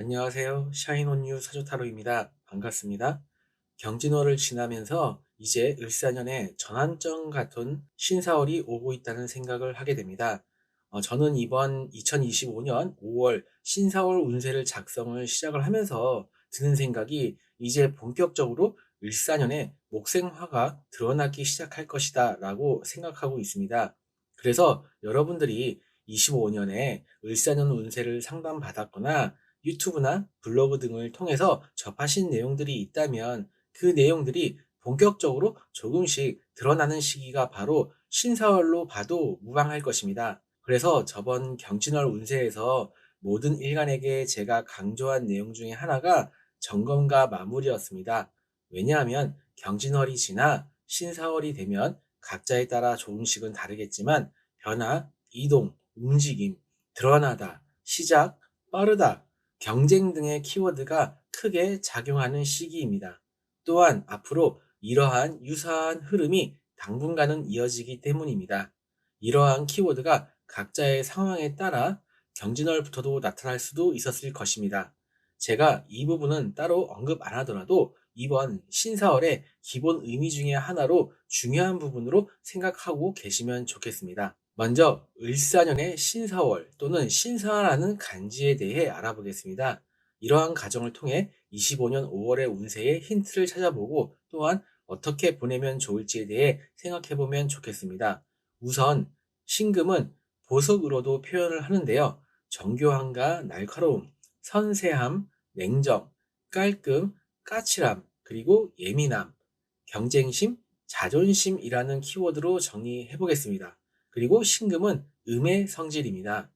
안녕하세요. 샤인온유 사조타로입니다. 반갑습니다. 경진월을 지나면서 이제 을사년에 전환점 같은 신사월이 오고 있다는 생각을 하게 됩니다. 저는 이번 2025년 5월 신사월 운세를 작성을 시작을 하면서 드는 생각이 이제 본격적으로 을사년에 목생화가 드러나기 시작할 것이다 라고 생각하고 있습니다. 그래서 여러분들이 25년에 을사년 운세를 상담받았거나 유튜브나 블로그 등을 통해서 접하신 내용들이 있다면 그 내용들이 본격적으로 조금씩 드러나는 시기가 바로 신사월로 봐도 무방할 것입니다. 그래서 저번 경진월 운세에서 모든 일간에게 제가 강조한 내용 중에 하나가 점검과 마무리였습니다. 왜냐하면 경진월이 지나 신사월이 되면 각자에 따라 조금씩은 다르겠지만 변화, 이동, 움직임, 드러나다, 시작, 빠르다, 경쟁 등의 키워드가 크게 작용하는 시기입니다. 또한 앞으로 이러한 유사한 흐름이 당분간은 이어지기 때문입니다. 이러한 키워드가 각자의 상황에 따라 경진월부터도 나타날 수도 있었을 것입니다. 제가 이 부분은 따로 언급 안 하더라도 이번 신사월의 기본 의미 중에 하나로 중요한 부분으로 생각하고 계시면 좋겠습니다. 먼저 을사년의 신사월 또는 신사라는 간지에 대해 알아보겠습니다. 이러한 과정을 통해 25년 5월의 운세의 힌트를 찾아보고 또한 어떻게 보내면 좋을지에 대해 생각해보면 좋겠습니다. 우선 신금은 보석으로도 표현을 하는데요. 정교함과 날카로움, 선세함, 냉정, 깔끔, 까칠함, 그리고 예민함, 경쟁심, 자존심이라는 키워드로 정리해보겠습니다. 그리고 신금은 음의 성질입니다.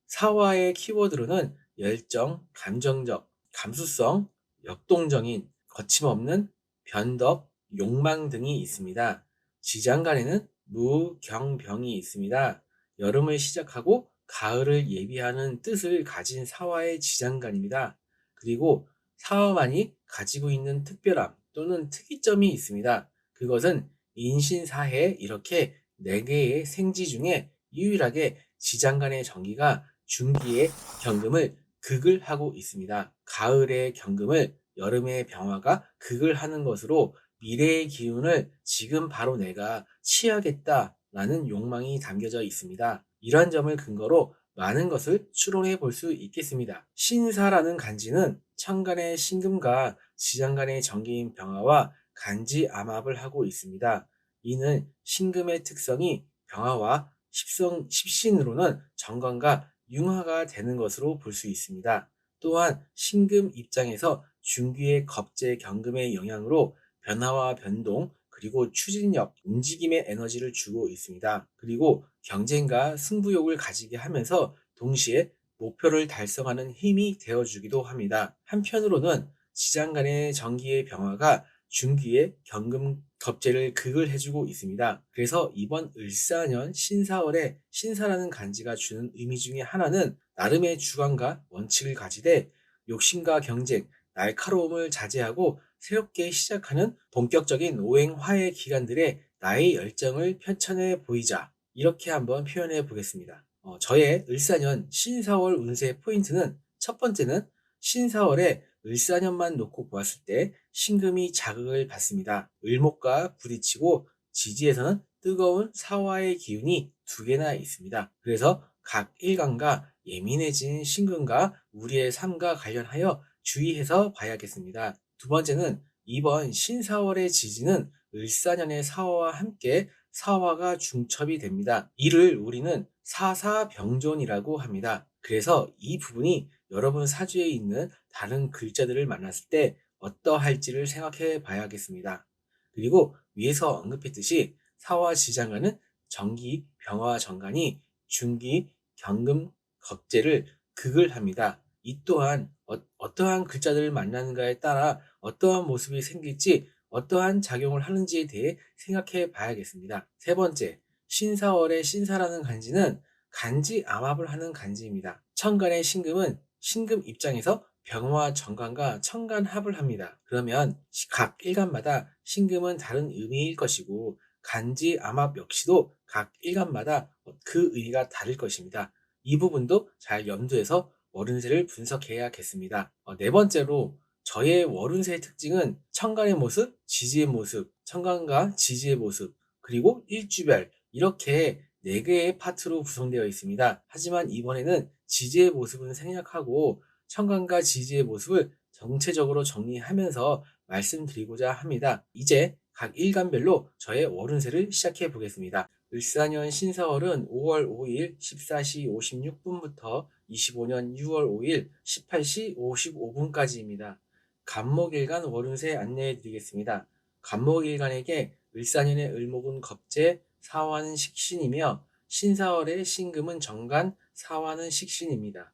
사화의 키워드로는 열정, 감정적, 감수성, 역동적인, 거침없는, 변덕, 욕망 등이 있습니다. 지장간에는 무, 경, 병이 있습니다. 여름을 시작하고 가을을 예비하는 뜻을 가진 사화의 지장간입니다. 그리고 사화만이 가지고 있는 특별함 또는 특이점이 있습니다. 그것은 인신사해 이렇게 4개의 생지 중에 유일하게 지장간의 정기가 중기의 경금을 극을 하고 있습니다. 가을의 경금을 여름의 병화가 극을 하는 것으로 미래의 기운을 지금 바로 내가 취하겠다라는 욕망이 담겨져 있습니다. 이러한 점을 근거로 많은 것을 추론해 볼 수 있겠습니다. 신사라는 간지는 천간의 신금과 지장간의 정기인 병화와 간지 암합을 하고 있습니다. 이는 신금의 특성이 병화와 십신으로는 정관과 융화가 되는 것으로 볼 수 있습니다. 또한 신금 입장에서 중기의 겁재 경금의 영향으로 변화와 변동, 그리고 추진력, 움직임의 에너지를 주고 있습니다. 그리고 경쟁과 승부욕을 가지게 하면서 동시에 목표를 달성하는 힘이 되어주기도 합니다. 한편으로는 지장간의 정기의 병화가 중기의 경금 겁재를 극을 해주고 있습니다. 그래서 이번 을사년 신사월에 신사라는 간지가 주는 의미 중에 하나는 나름의 주관과 원칙을 가지되 욕심과 경쟁, 날카로움을 자제하고 새롭게 시작하는 본격적인 오행화해 기간들의 나의 열정을 편찬해 보이자 이렇게 한번 표현해 보겠습니다. 저의 을사년 신사월 운세 포인트는 첫 번째는 신사월에 을사년만 놓고 보았을 때 신금이 자극을 받습니다. 을목과 부딪히고 지지에서는 뜨거운 사화의 기운이 2개나 있습니다. 그래서 각 일간과 예민해진 신금과 우리의 삶과 관련하여 주의해서 봐야겠습니다. 두 번째는 이번 신사월의 지지는 을사년의 사화와 함께 사화가 중첩이 됩니다. 이를 우리는 사사병존이라고 합니다. 그래서 이 부분이 여러분 사주에 있는 다른 글자들을 만났을 때 어떠할지를 생각해 봐야겠습니다. 그리고 위에서 언급했듯이 사화 지장간은 정기, 병화 정간이 중기, 경금, 겁재를 극을 합니다. 이 또한 어떠한 글자들을 만나는가에 따라 어떠한 모습이 생길지 어떠한 작용을 하는지에 대해 생각해 봐야겠습니다. 세 번째, 신사월의 신사라는 간지는 간지 암합을 하는 간지입니다. 천간의 신금은 신금 입장에서 병화 정관과 천간합을 합니다. 그러면 각 일간마다 신금은 다른 의미일 것이고 간지 암합 역시도 각 일간마다 그 의미가 다를 것입니다. 이 부분도 잘 염두에서 월운세를 분석해야겠습니다. 네 번째로 저의 월운세의 특징은 천간의 모습, 지지의 모습, 천간과 지지의 모습, 그리고 일주별 이렇게 4개의 파트로 구성되어 있습니다. 하지만 이번에는 지지의 모습은 생략하고 천간과 지지의 모습을 전체적으로 정리하면서 말씀드리고자 합니다. 이제 각 일간별로 저의 월운세를 시작해 보겠습니다. 을사년 신사월은 5월 5일 14시 56분부터 25년 6월 5일 18시 55분까지입니다. 간목일간 월운세 안내해 드리겠습니다. 간목일간에게 을사년의 을목은 겁재, 사화는 식신이며 신사월의 신금은 정간, 사화는 식신입니다.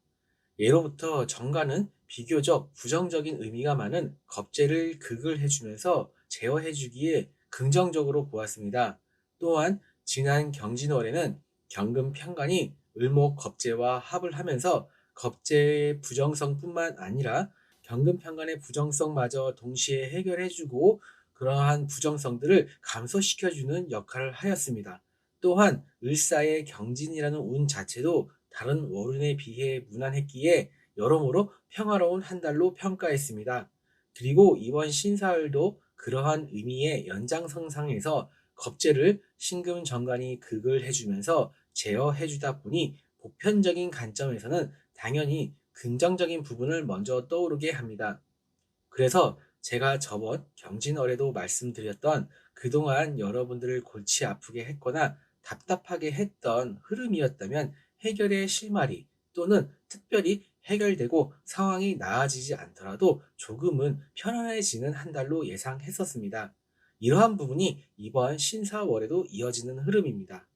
예로부터 정관은 비교적 부정적인 의미가 많은 겁재를 극을 해주면서 제어해주기에 긍정적으로 보았습니다. 또한 지난 경진월에는 경금편관이 을목 겁재와 합을 하면서 겁재의 부정성뿐만 아니라 경금편관의 부정성마저 동시에 해결해주고 그러한 부정성들을 감소시켜주는 역할을 하였습니다. 또한 을사의 경진이라는 운 자체도 다른 월운에 비해 무난했기에 여러모로 평화로운 한 달로 평가했습니다. 그리고 이번 신사월도 그러한 의미의 연장선상에서 겁재를 신금 정관이 극을 해주면서 제어해주다 보니 보편적인 관점에서는 당연히 긍정적인 부분을 먼저 떠오르게 합니다. 그래서 제가 저번 경진월에도 말씀드렸던 그동안 여러분들을 골치 아프게 했거나 답답하게 했던 흐름이었다면 해결의 실마리 또는 특별히 해결되고 상황이 나아지지 않더라도 조금은 편안해지는 한 달로 예상했었습니다. 이러한 부분이 이번 신사월에도 이어지는 흐름입니다.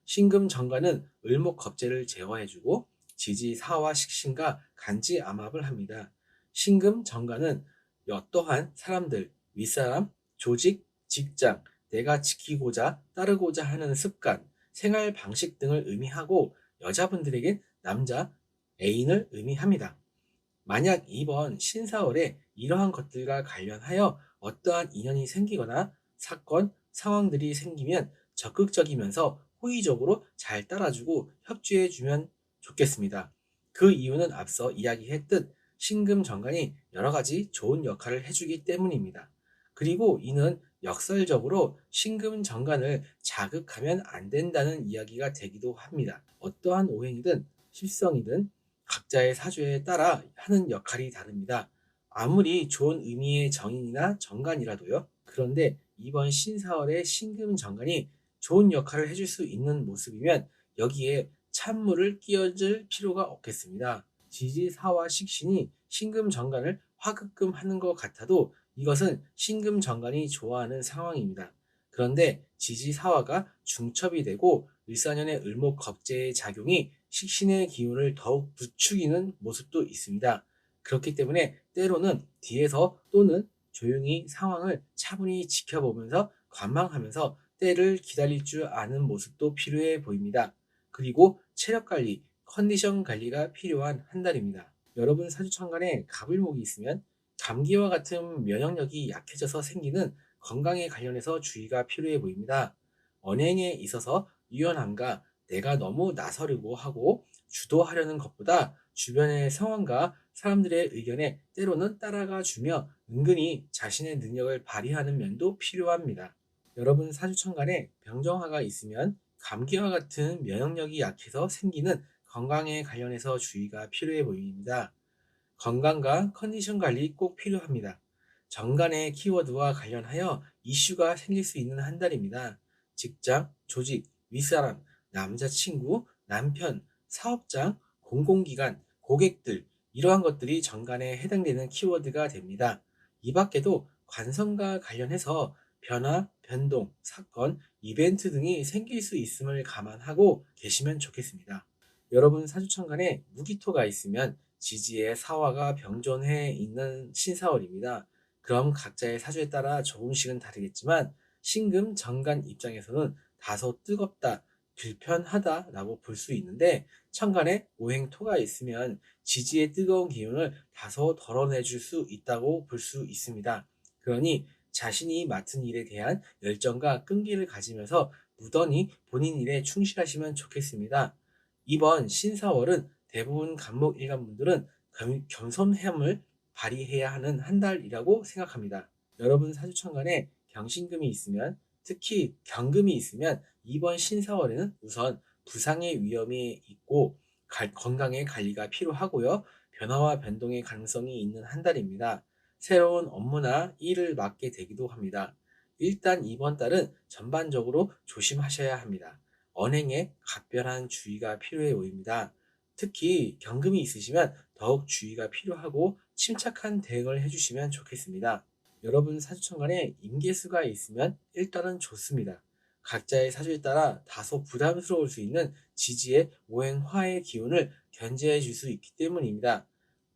신금 정관은 을목 겁재를 제어해주고 지지 사화 식신과 간지 암합을 합니다. 신금 정관은 어떠한 사람들, 윗사람, 조직, 직장, 내가 지키고자 따르고자 하는 습관, 생활 방식 등을 의미하고 여자분들에겐 남자, 애인을 의미합니다. 만약 이번 신사월에 이러한 것들과 관련하여 어떠한 인연이 생기거나 사건, 상황들이 생기면 적극적이면서 호의적으로 잘 따라주고 협조해주면 좋겠습니다. 그 이유는 앞서 이야기했듯 신금 정관이 여러 가지 좋은 역할을 해주기 때문입니다. 그리고 이는 역설적으로 신금 정관을 자극하면 안 된다는 이야기가 되기도 합니다. 어떠한 오행이든 십성이든 각자의 사주에 따라 하는 역할이 다릅니다. 아무리 좋은 의미의 정인이나 정관이라도요. 그런데 이번 신사월의 신금 정관이 좋은 역할을 해줄 수 있는 모습이면 여기에 찬물을 끼얹을 필요가 없겠습니다. 지지사와 식신이 신금 정관을 화급금 하는 것 같아도 이것은 신금 정관이 좋아하는 상황입니다. 그런데 지지사화가 중첩이 되고 을사년의 을목 겁재의 작용이 식신의 기운을 더욱 부추기는 모습도 있습니다. 그렇기 때문에 때로는 뒤에서 또는 조용히 상황을 차분히 지켜보면서 관망하면서 때를 기다릴 줄 아는 모습도 필요해 보입니다. 그리고 체력 관리, 컨디션 관리가 필요한 한 달입니다. 여러분 사주천간에 갑을목이 있으면 감기와 같은 면역력이 약해져서 생기는 건강에 관련해서 주의가 필요해 보입니다. 언행에 있어서 유연함과 내가 너무 나서려고 하고 주도하려는 것보다 주변의 상황과 사람들의 의견에 때로는 따라가 주며 은근히 자신의 능력을 발휘하는 면도 필요합니다. 여러분 사주천간에 병정화가 있으면 감기와 같은 면역력이 약해서 생기는 건강에 관련해서 주의가 필요해 보입니다. 건강과 컨디션 관리 꼭 필요합니다. 정관의 키워드와 관련하여 이슈가 생길 수 있는 한 달입니다. 직장, 조직, 윗사람, 남자친구, 남편, 사업장, 공공기관, 고객들 이러한 것들이 정관에 해당되는 키워드가 됩니다. 이 밖에도 관성과 관련해서 변화, 변동, 사건, 이벤트 등이 생길 수 있음을 감안하고 계시면 좋겠습니다. 여러분 사주천간에 무기토가 있으면 지지의 사화가 병존해 있는 신사월입니다. 그럼 각자의 사주에 따라 조금씩은 다르겠지만 신금 정간 입장에서는 다소 뜨겁다, 불편하다라고 볼 수 있는데 천간에 오행토가 있으면 지지의 뜨거운 기운을 다소 덜어내줄 수 있다고 볼 수 있습니다. 그러니 자신이 맡은 일에 대한 열정과 끈기를 가지면서 무던히 본인 일에 충실하시면 좋겠습니다. 이번 신사월은 대부분 간목일간 분들은 겸손함을 발휘해야 하는 한 달이라고 생각합니다. 여러분 사주천간에 경신금이 있으면, 특히 경금이 있으면 이번 신사월에는 우선 부상의 위험이 있고 건강의 관리가 필요하고요. 변화와 변동의 가능성이 있는 한 달입니다. 새로운 업무나 일을 맡게 되기도 합니다. 일단 이번 달은 전반적으로 조심하셔야 합니다. 언행에 각별한 주의가 필요해 보입니다. 특히 경금이 있으시면 더욱 주의가 필요하고 침착한 대응을 해주시면 좋겠습니다. 여러분 사주천간에 임계수가 있으면 일단은 좋습니다. 각자의 사주에 따라 다소 부담스러울 수 있는 지지의 오행화의 기운을 견제해 줄 수 있기 때문입니다.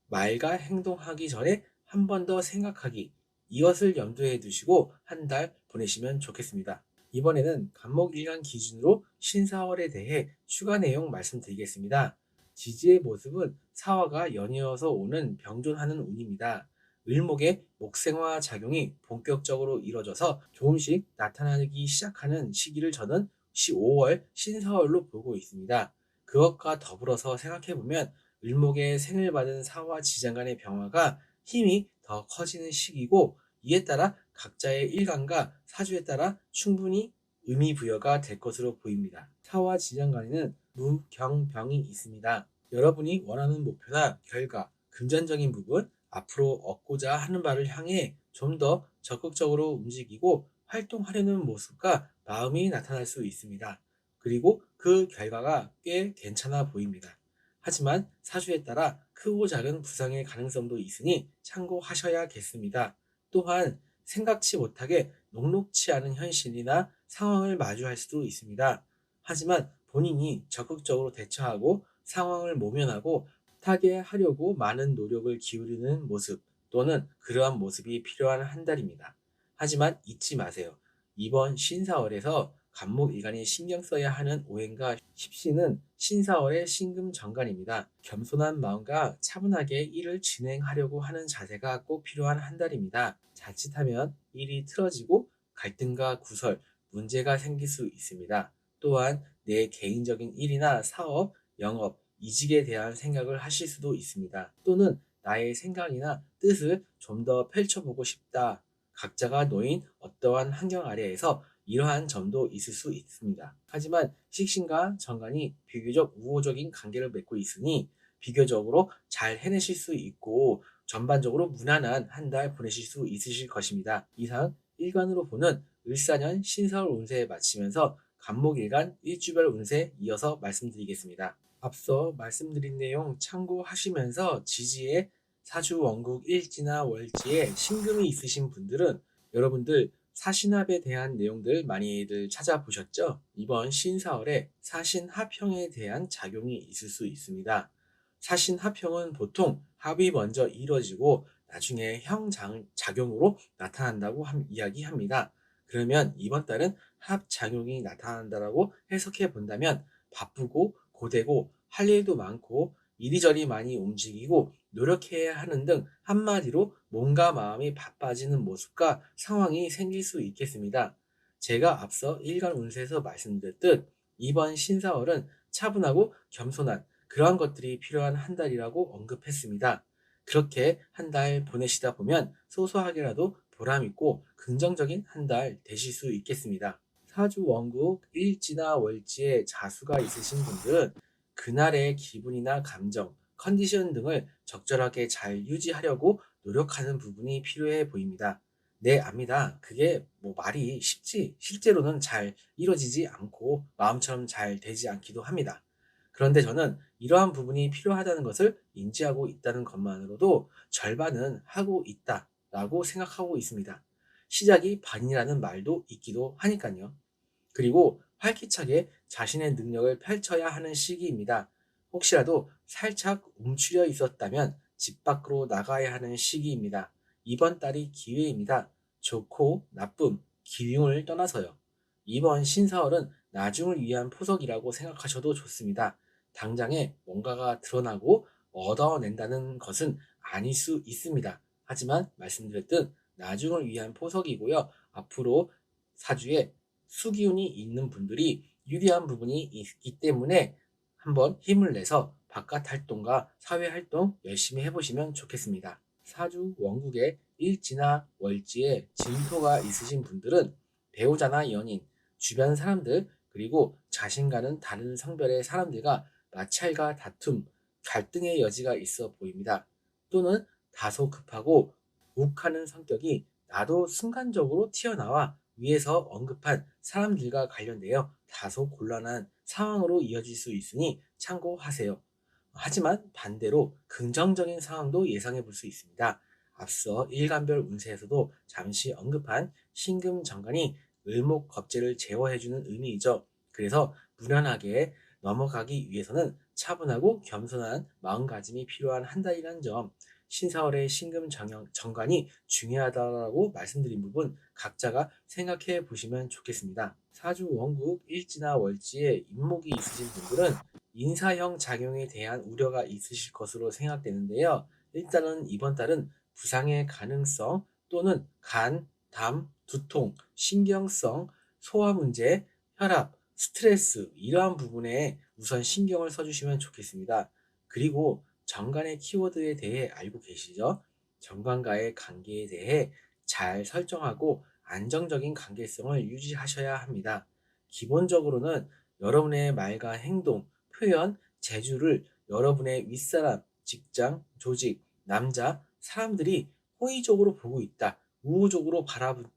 말과 행동하기 전에 한 번 더 생각하기, 이것을 염두에 두시고 한 달 보내시면 좋겠습니다. 이번에는 간목일간 기준으로 신사월에 대해 추가 내용 말씀드리겠습니다. 지지의 모습은 사화가 연이어서 오는 병존하는 운입니다. 을목의 목생화 작용이 본격적으로 이뤄져서 조금씩 나타나기 시작하는 시기를 저는 5월 신사월로 보고 있습니다. 그것과 더불어서 생각해보면 을목의 생을 받은 사화 지장간의 병화가 힘이 더 커지는 시기고, 이에 따라 각자의 일간과 사주에 따라 충분히 의미 부여가 될 것으로 보입니다. 사화 지장간에는 무경병이 있습니다. 여러분이 원하는 목표나 결과, 금전적인 부분, 앞으로 얻고자 하는 바를 향해 좀 더 적극적으로 움직이고 활동하려는 모습과 마음이 나타날 수 있습니다. 그리고 그 결과가 꽤 괜찮아 보입니다. 하지만 사주에 따라 크고 작은 부상의 가능성도 있으니 참고하셔야겠습니다. 또한 생각지 못하게 녹록치 않은 현실이나 상황을 마주할 수도 있습니다. 하지만 본인이 적극적으로 대처하고 상황을 모면하고 타개하려고 많은 노력을 기울이는 모습, 또는 그러한 모습이 필요한 한 달입니다. 하지만 잊지 마세요. 이번 신사월에서 간목일간이 신경 써야 하는 오행과 십시는 신사월의 신금정간입니다. 겸손한 마음과 차분하게 일을 진행하려고 하는 자세가 꼭 필요한 한 달입니다. 자칫하면 일이 틀어지고 갈등과 구설, 문제가 생길 수 있습니다. 또한 내 개인적인 일이나 사업, 영업, 이직에 대한 생각을 하실 수도 있습니다. 또는 나의 생각이나 뜻을 좀 더 펼쳐보고 싶다. 각자가 놓인 어떠한 환경 아래에서 이러한 점도 있을 수 있습니다. 하지만 식신과 정관이 비교적 우호적인 관계를 맺고 있으니 비교적으로 잘 해내실 수 있고 전반적으로 무난한 한 달 보내실 수 있으실 것입니다. 이상 일간으로 보는 을사년 신사월 운세 마치면서 간목일간 일주별 운세 이어서 말씀드리겠습니다. 앞서 말씀드린 내용 참고하시면서 지지에 사주 원국 일지나 월지에 신금이 있으신 분들은 여러분들 사신합에 대한 내용들 많이들 찾아보셨죠? 이번 신사월에 사신합형에 대한 작용이 있을 수 있습니다. 사신합형은 보통 합이 먼저 이뤄지고 나중에 형작용으로 나타난다고 이야기합니다. 그러면 이번 달은 합작용이 나타난다라고 해석해 본다면 바쁘고 고되고 할 일도 많고 이리저리 많이 움직이고 노력해야 하는 등 한마디로 몸과 마음이 바빠지는 모습과 상황이 생길 수 있겠습니다. 제가 앞서 일간 운세에서 말씀드렸듯 이번 신사월은 차분하고 겸손한 그러한 것들이 필요한 한 달이라고 언급했습니다. 그렇게 한 달 보내시다 보면 소소하게라도 보람있고 긍정적인 한 달 되실 수 있겠습니다. 사주 원국 일지나 월지에 자수가 있으신 분들은 그날의 기분이나 감정, 컨디션 등을 적절하게 잘 유지하려고 노력하는 부분이 필요해 보입니다. 네, 압니다. 그게 말이 쉽지 실제로는 잘 이루어지지 않고 마음처럼 잘 되지 않기도 합니다. 그런데 저는 이러한 부분이 필요하다는 것을 인지하고 있다는 것만으로도 절반은 하고 있다라고 생각하고 있습니다. 시작이 반이라는 말도 있기도 하니까요. 그리고 활기차게 자신의 능력을 펼쳐야 하는 시기입니다. 혹시라도 살짝 움츠려 있었다면 집 밖으로 나가야 하는 시기입니다. 이번 달이 기회입니다. 좋고 나쁨, 기흉을 떠나서요. 이번 신사월은 나중을 위한 포석이라고 생각하셔도 좋습니다. 당장에 뭔가가 드러나고 얻어낸다는 것은 아닐 수 있습니다. 하지만 말씀드렸듯 나중을 위한 포석이고요. 앞으로 사주에 수기운이 있는 분들이 유리한 부분이 있기 때문에 한번 힘을 내서 바깥 활동과 사회 활동 열심히 해보시면 좋겠습니다. 사주 원국의 일지나 월지에 진토가 있으신 분들은 배우자나 연인, 주변 사람들, 그리고 자신과는 다른 성별의 사람들과 마찰과 다툼, 갈등의 여지가 있어 보입니다. 또는 다소 급하고 욱하는 성격이 나도 순간적으로 튀어나와 위에서 언급한 사람들과 관련되어 다소 곤란한 상황으로 이어질 수 있으니 참고하세요. 하지만 반대로 긍정적인 상황도 예상해 볼 수 있습니다. 앞서 일간별 운세에서도 잠시 언급한 신금정관이 을목겁제를 제어해주는 의미이죠. 그래서 무난하게 넘어가기 위해서는 차분하고 겸손한 마음가짐이 필요한 한 달이라는 점, 신사월의 신금정관이 중요하다고 말씀드린 부분 각자가 생각해 보시면 좋겠습니다. 사주 원국 일지나 월지에 인목이 있으신 분들은 인사형 작용에 대한 우려가 있으실 것으로 생각되는데요. 일단은 이번 달은 부상의 가능성 또는 간, 담, 두통, 신경성, 소화 문제, 혈압, 스트레스 이러한 부분에 우선 신경을 써주시면 좋겠습니다. 그리고 정관의 키워드에 대해 알고 계시죠? 정관과의 관계에 대해 잘 설정하고 안정적인 관계성을 유지하셔야 합니다. 기본적으로는 여러분의 말과 행동, 표현, 재주를 여러분의 윗사람, 직장, 조직, 남자, 사람들이 호의적으로 보고 있다, 우호적으로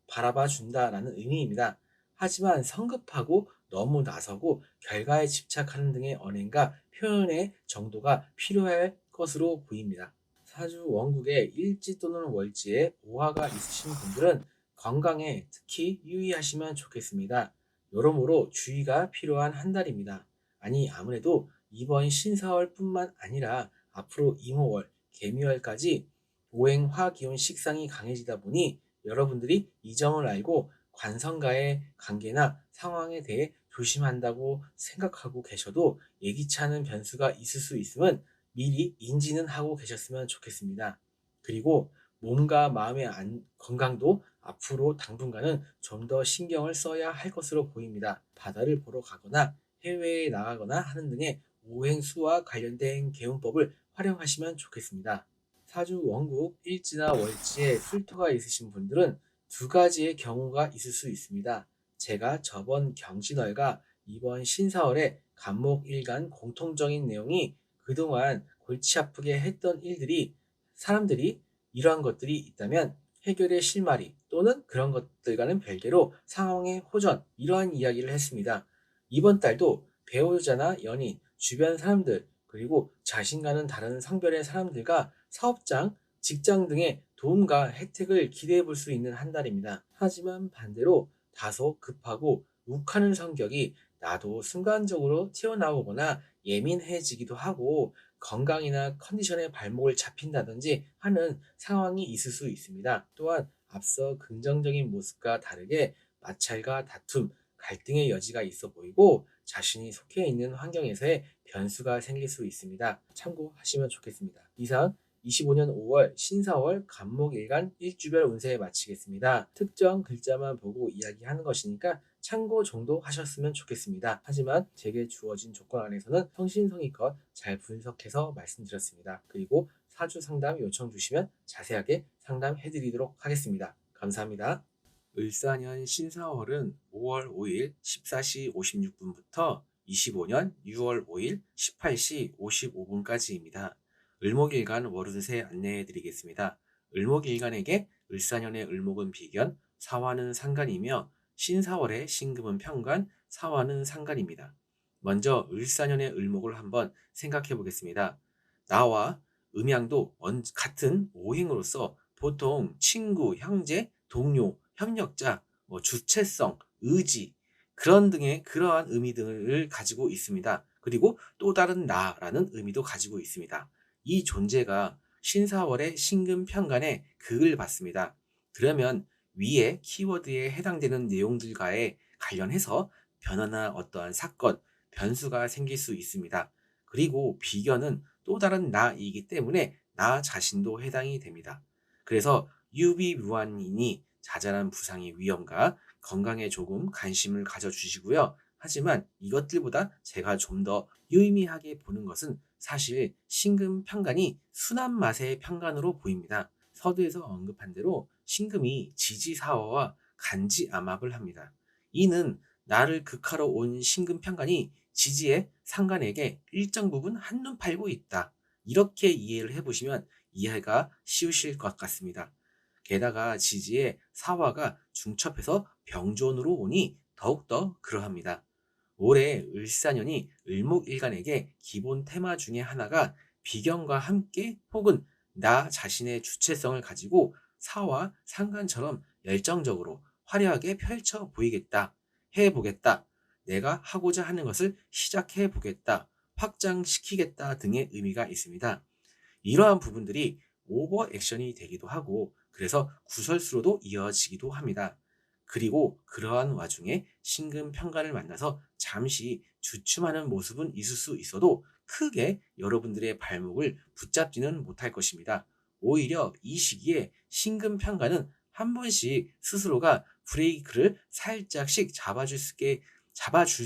바라봐 준다라는 의미입니다. 하지만 성급하고 너무 나서고 결과에 집착하는 등의 언행과 표현의 정도가 필요할 것으로 보입니다. 사주 원국에 일지 또는 월지에 오화가 있으신 분들은 건강에 특히 유의하시면 좋겠습니다. 여러모로 주의가 필요한 한 달입니다. 아니 아무래도 이번 신사월뿐만 아니라 앞으로 임오월, 개미월까지 오행화기운 식상이 강해지다 보니 여러분들이 이 점을 알고 관성과의 관계나 상황에 대해 조심한다고 생각하고 계셔도 예기치 않은 변수가 있을 수 있음은 미리 인지는 하고 계셨으면 좋겠습니다. 그리고 몸과 마음의 건강도 앞으로 당분간은 좀 더 신경을 써야 할 것으로 보입니다. 바다를 보러 가거나 해외에 나가거나 하는 등의 오행수와 관련된 개운법을 활용하시면 좋겠습니다. 사주 원국 일지나 월지에 술토가 있으신 분들은 두 가지의 경우가 있을 수 있습니다. 제가 저번 경진월과 이번 신사월의 간목일간 공통적인 내용이 그동안 골치 아프게 했던 일들이 사람들이 이러한 것들이 있다면 해결의 실마리 또는 그런 것들과는 별개로 상황의 호전 이러한 이야기를 했습니다. 이번 달도 배우자나 연인, 주변 사람들 그리고 자신과는 다른 성별의 사람들과 사업장, 직장 등의 도움과 혜택을 기대해 볼 수 있는 한 달입니다. 하지만 반대로 다소 급하고 욱하는 성격이 나도 순간적으로 튀어나오거나 예민해지기도 하고 건강이나 컨디션에 발목을 잡힌다든지 하는 상황이 있을 수 있습니다. 또한 앞서 긍정적인 모습과 다르게 마찰과 다툼, 갈등의 여지가 있어 보이고 자신이 속해 있는 환경에서의 변수가 생길 수 있습니다. 참고하시면 좋겠습니다. 이상 25년 5월 신사월 간목일간 일주별 운세 마치겠습니다. 특정 글자만 보고 이야기하는 것이니까 참고 정도 하셨으면 좋겠습니다. 하지만 제게 주어진 조건 안에서는 성심성의껏 잘 분석해서 말씀드렸습니다. 그리고 사주 상담 요청 주시면 자세하게 상담해드리도록 하겠습니다. 감사합니다. 을사년 신사월은 5월 5일 14시 56분부터 25년 6월 5일 18시 55분까지입니다. 을목일간 월운세 안내해 드리겠습니다. 을목일간에게 을사년의 을목은 비견, 사화는 상간이며 신사월의 신금은 편관, 사화는 상간입니다. 먼저 을사년의 을목을 한번 생각해 보겠습니다. 나와 음양도 같은 오행으로서 보통 친구, 형제, 동료, 협력자, 주체성, 의지 그런 등의 그러한 의미들을 가지고 있습니다. 그리고 또 다른 나라는 의미도 가지고 있습니다. 이 존재가 신사월의 신금편관의 극을 받습니다. 그러면 위의 키워드에 해당되는 내용들과의 관련해서 변화나 어떠한 사건, 변수가 생길 수 있습니다. 그리고 비견은 또 다른 나이기 때문에 나 자신도 해당이 됩니다. 그래서 유비무환이니 자잘한 부상의 위험과 건강에 조금 관심을 가져주시고요. 하지만 이것들보다 제가 좀 더 유의미하게 보는 것은 사실 신금평간이 순한 맛의 평간으로 보입니다. 서두에서 언급한 대로 신금이 지지사화와 간지암합을 합니다. 이는 나를 극하러 온 신금평간이 지지의 상간에게 일정 부분 한눈 팔고 있다. 이렇게 이해를 해보시면 이해가 쉬우실 것 같습니다. 게다가 지지의 사화가 중첩해서 병존으로 오니 더욱더 그러합니다. 올해 을사년이 을목일간에게 기본 테마 중에 하나가 비경과 함께 혹은 나 자신의 주체성을 가지고 사와 상관처럼 열정적으로 화려하게 펼쳐 보이겠다, 해보겠다, 내가 하고자 하는 것을 시작해 보겠다, 확장시키겠다 등의 의미가 있습니다. 이러한 부분들이 오버 액션이 되기도 하고 그래서 구설수로도 이어지기도 합니다. 그리고 그러한 와중에 신금평간을 만나서 잠시 주춤하는 모습은 있을 수 있어도 크게 여러분들의 발목을 붙잡지는 못할 것입니다. 오히려 이 시기에 신금평간은 한 번씩 스스로가 브레이크를 살짝씩 잡아줄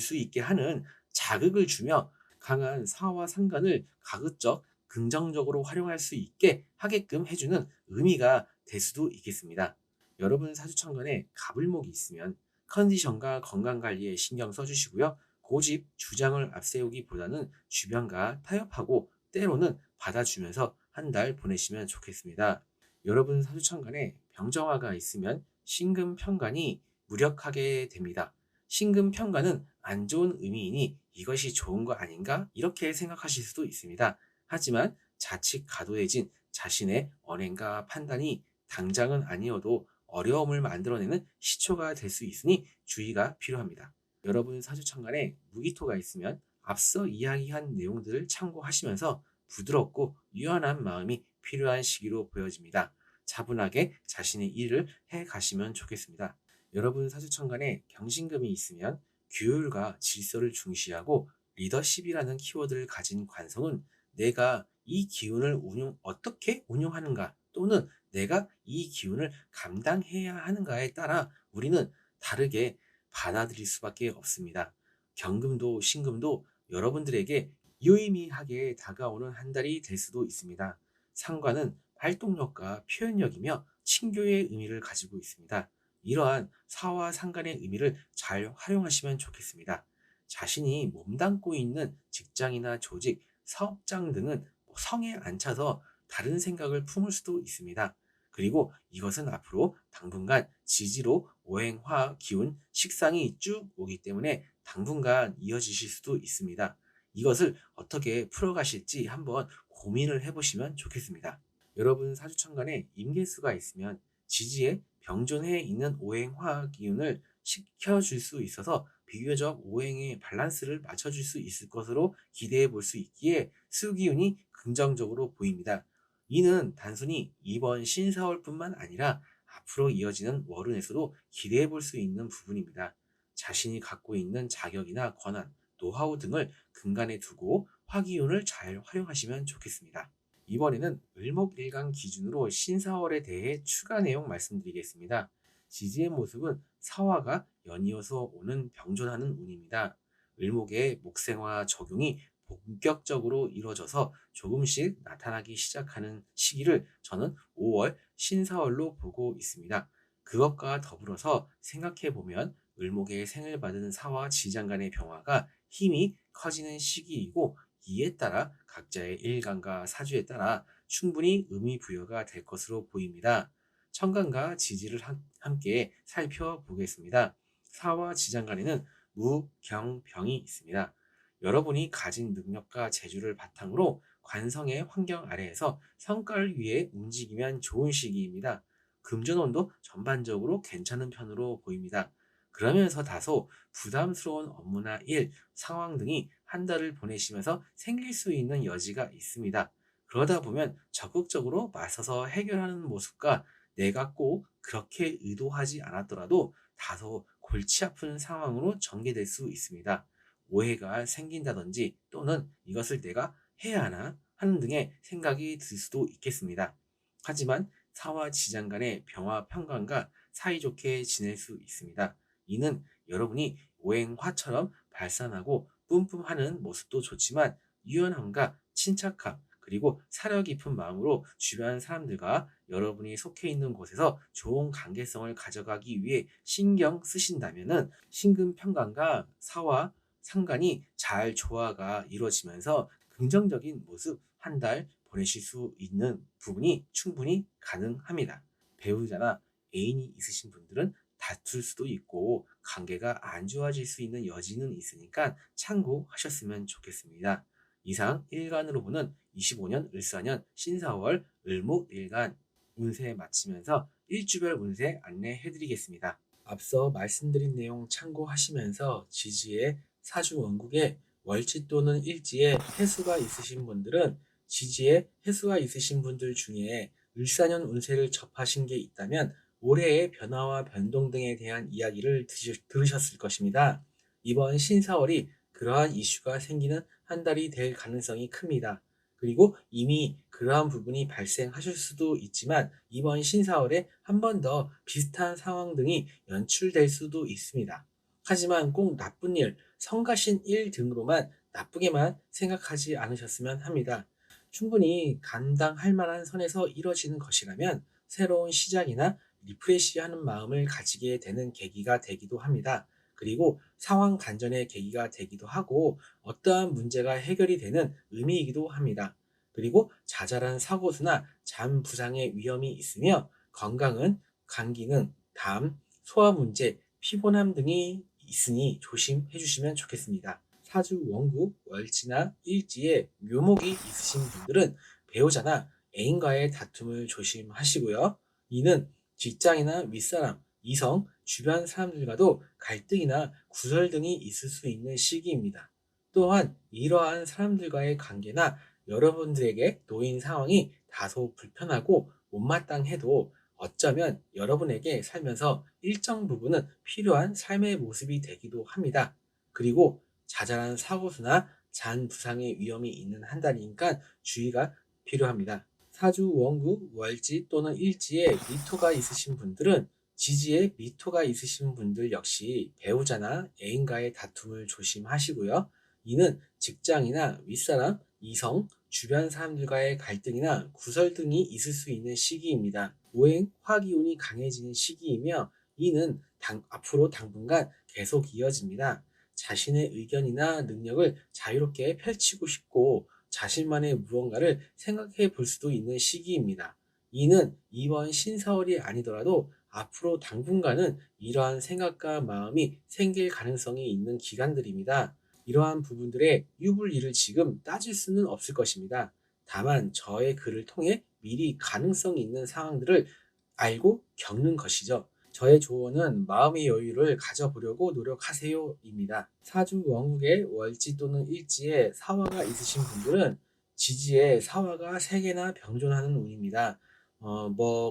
수 있게 하는 자극을 주며 강한 사와 상관을 가급적 긍정적으로 활용할 수 있게 하게끔 해주는 의미가 될 수도 있겠습니다. 여러분 사주천간에 갑을목이 있으면 컨디션과 건강관리에 신경 써주시고요. 고집, 주장을 앞세우기보다는 주변과 타협하고 때로는 받아주면서 한 달 보내시면 좋겠습니다. 여러분 사주천간에 병정화가 있으면 신금평간이 무력하게 됩니다. 신금평간은 안 좋은 의미이니 이것이 좋은 거 아닌가? 이렇게 생각하실 수도 있습니다. 하지만 자칫 과도해진 자신의 언행과 판단이 당장은 아니어도 어려움을 만들어내는 시초가 될 수 있으니 주의가 필요합니다. 여러분 사주천간에 무기토가 있으면 앞서 이야기한 내용들을 참고하시면서 부드럽고 유연한 마음이 필요한 시기로 보여집니다. 차분하게 자신의 일을 해 가시면 좋겠습니다. 여러분 사주천간에 경신금이 있으면 규율과 질서를 중시하고 리더십이라는 키워드를 가진 관성은 내가 이 기운을 어떻게 운용하는가 또는 내가 이 기운을 감당해야 하는가에 따라 우리는 다르게 받아들일 수밖에 없습니다. 경금도 신금도 여러분들에게 유의미하게 다가오는 한 달이 될 수도 있습니다. 상관은 활동력과 표현력이며 친교의 의미를 가지고 있습니다. 이러한 사와 상관의 의미를 잘 활용하시면 좋겠습니다. 자신이 몸담고 있는 직장이나 조직, 사업장 등은 성에 안 차서 다른 생각을 품을 수도 있습니다. 그리고 이것은 앞으로 당분간 지지로 오행화 기운 식상이 쭉 오기 때문에 당분간 이어지실 수도 있습니다. 이것을 어떻게 풀어가실지 한번 고민을 해보시면 좋겠습니다. 여러분 사주천간에 임계수가 있으면 지지에 병존해 있는 오행화 기운을 식혀줄 수 있어서 비교적 오행의 밸런스를 맞춰줄 수 있을 것으로 기대해 볼 수 있기에 수기운이 긍정적으로 보입니다. 이는 단순히 이번 신사월뿐만 아니라 앞으로 이어지는 월운에서도 기대해 볼 수 있는 부분입니다. 자신이 갖고 있는 자격이나 권한, 노하우 등을 근간에 두고 화기운을 잘 활용하시면 좋겠습니다. 이번에는 을목일간 기준으로 신사월에 대해 추가 내용 말씀드리겠습니다. 지지의 모습은 사화가 연이어서 오는 병존하는 운입니다. 을목의 목생화 적용이 본격적으로 이루어져서 조금씩 나타나기 시작하는 시기를 저는 5월 신사월로 보고 있습니다. 그것과 더불어서 생각해보면 을목의 생을 받은 사화 지장 간의 병화가 힘이 커지는 시기이고 이에 따라 각자의 일간과 사주에 따라 충분히 의미 부여가 될 것으로 보입니다. 천간과 지지를 함께 살펴보겠습니다. 사와 지장 간에는 무, 경, 병이 있습니다. 여러분이 가진 능력과 재주를 바탕으로 관성의 환경 아래에서 성과를 위해 움직이면 좋은 시기입니다. 금전운도 전반적으로 괜찮은 편으로 보입니다. 그러면서 다소 부담스러운 업무나 일, 상황 등이 한 달을 보내시면서 생길 수 있는 여지가 있습니다. 그러다 보면 적극적으로 맞서서 해결하는 모습과 내가 꼭 그렇게 의도하지 않았더라도 다소 골치 아픈 상황으로 전개될 수 있습니다. 오해가 생긴다든지 또는 이것을 내가 해야 하나 하는 등의 생각이 들 수도 있겠습니다. 하지만 사와 지장 간의 병화 평간과 사이좋게 지낼 수 있습니다. 이는 여러분이 오행화처럼 발산하고 뿜뿜하는 모습도 좋지만 유연함과 침착함 그리고 사려 깊은 마음으로 주변 사람들과 여러분이 속해 있는 곳에서 좋은 관계성을 가져가기 위해 신경 쓰신다면은 신금평강과 사와 상관이 잘 조화가 이루어지면서 긍정적인 모습 한 달 보내실 수 있는 부분이 충분히 가능합니다. 배우자나 애인이 있으신 분들은 다툴 수도 있고 관계가 안 좋아질 수 있는 여지는 있으니까 참고하셨으면 좋겠습니다. 이상 일간으로 보는 25년 을사년 신사월 을목일간 운세 마치면서 일주별 운세 안내해드리겠습니다. 앞서 말씀드린 내용 참고하시면서 지지의 사주 원국에 월지 또는 일지에 해수가 있으신 분들은 지지에 해수가 있으신 분들 중에 을사년 운세를 접하신 게 있다면 올해의 변화와 변동 등에 대한 이야기를 들으셨을 것입니다. 이번 신사월이 그러한 이슈가 생기는 한 달이 될 가능성이 큽니다. 그리고 이미 그러한 부분이 발생하실 수도 있지만 이번 신사월에 한 번 더 비슷한 상황 등이 연출될 수도 있습니다. 하지만 꼭 나쁜 일, 성가신 일 등으로만 나쁘게만 생각하지 않으셨으면 합니다. 충분히 감당할 만한 선에서 이뤄지는 것이라면 새로운 시작이나 리프레시하는 마음을 가지게 되는 계기가 되기도 합니다. 그리고 상황 반전의 계기가 되기도 하고 어떠한 문제가 해결이 되는 의미이기도 합니다. 그리고 자잘한 사고수나 잠 부상의 위험이 있으며 건강은 감기는 담, 소화 문제, 피곤함 등이 있으니 조심해 주시면 좋겠습니다. 사주 원국, 월지나 일지에 묘목이 있으신 분들은 배우자나 애인과의 다툼을 조심하시고요. 이는 직장이나 윗사람, 이성, 주변 사람들과도 갈등이나 구설 등이 있을 수 있는 시기입니다. 또한 이러한 사람들과의 관계나 여러분들에게 놓인 상황이 다소 불편하고 못마땅해도 어쩌면 여러분에게 살면서 일정 부분은 필요한 삶의 모습이 되기도 합니다. 그리고 자잘한 사고수나 잔 부상의 위험이 있는 한 달이니까 주의가 필요합니다. 사주 원국, 월지 또는 일지에 미토가 있으신 분들은 지지에 미토가 있으신 분들 역시 배우자나 애인과의 다툼을 조심하시고요. 이는 직장이나 윗사람, 이성, 주변 사람들과의 갈등이나 구설 등이 있을 수 있는 시기입니다. 오행, 화기운이 강해지는 시기이며 이는 앞으로 당분간 계속 이어집니다. 자신의 의견이나 능력을 자유롭게 펼치고 싶고 자신만의 무언가를 생각해 볼 수도 있는 시기입니다. 이는 이번 신사월이 아니더라도 앞으로 당분간은 이러한 생각과 마음이 생길 가능성이 있는 기간들입니다. 이러한 부분들의 유불리를 지금 따질 수는 없을 것입니다. 다만 저의 글을 통해 미리 가능성이 있는 상황들을 알고 겪는 것이죠. 저의 조언은 마음의 여유를 가져보려고 노력하세요입니다. 사주 원국의 월지 또는 일지에 사화가 있으신 분들은 지지에 사화가 3개나 병존하는 운입니다.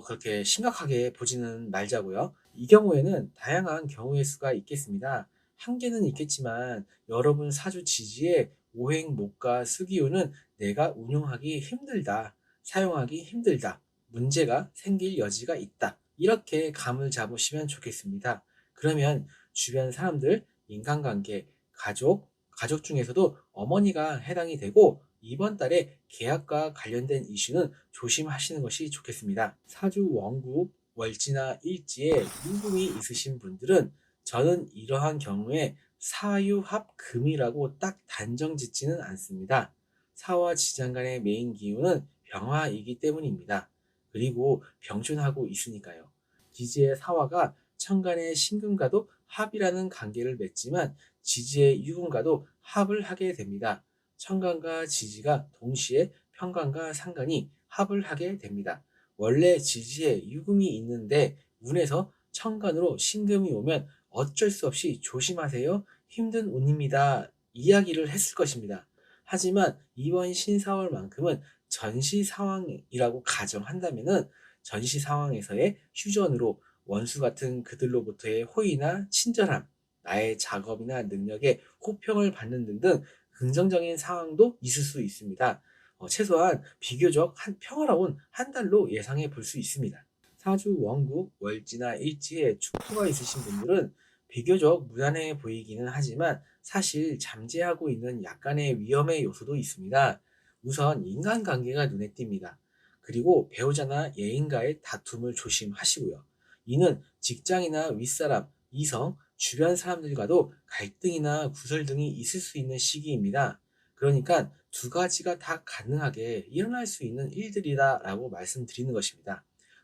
그렇게 심각하게 보지는 말자고요. 이 경우에는 다양한 경우의 수가 있겠습니다. 한계는 있겠지만 여러분 사주 지지에 오행 목과 수기운은 내가 운용하기 힘들다, 사용하기 힘들다, 문제가 생길 여지가 있다. 이렇게 감을 잡으시면 좋겠습니다. 그러면 주변 사람들, 인간관계, 가족 중에서도 어머니가 해당이 되고 이번 달에 계약과 관련된 이슈는 조심하시는 것이 좋겠습니다. 사주 원국, 월지나 일지에 유금이 있으신 분들은 저는 이러한 경우에 사유합금이라고 딱 단정 짓지는 않습니다. 사와 지장 간의 메인 기운은 병화이기 때문입니다. 그리고 병존하고 있으니까요. 지지의 사화가 천간의 신금과도 합이라는 관계를 맺지만 지지의 유금과도 합을 하게 됩니다. 천간과 지지가 동시에 편간과 상간이 합을 하게 됩니다. 원래 지지에 유금이 있는데 운에서 천간으로 신금이 오면 어쩔 수 없이 조심하세요. 힘든 운입니다. 이야기를 했을 것입니다. 하지만 이번 신사월만큼은 전시 상황이라고 가정한다면은 전시 상황에서의 휴전으로 원수 같은 그들로부터의 호의나 친절함, 나의 작업이나 능력에 호평을 받는 등등 긍정적인 상황도 있을 수 있습니다. 최소한 비교적 평화로운 한 달로 예상해 볼 수 있습니다. 사주 원국, 월지나 일지에 축토가 있으신 분들은 비교적 무난해 보이기는 하지만 사실 잠재하고 있는 약간의 위험의 요소도 있습니다. 우선 인간관계가 눈에 띕니다. 그리고 배우자나 애인과의 다툼을 조심하시고요. 이는 직장이나 윗사람, 이성, 주변 사람들과도 갈등이나 구설 등이 있을 수 있는 시기입니다. 그러니까 두 가지가 다 가능하게 일어날 수 있는 일들이다라고 말씀드리는 것입니다.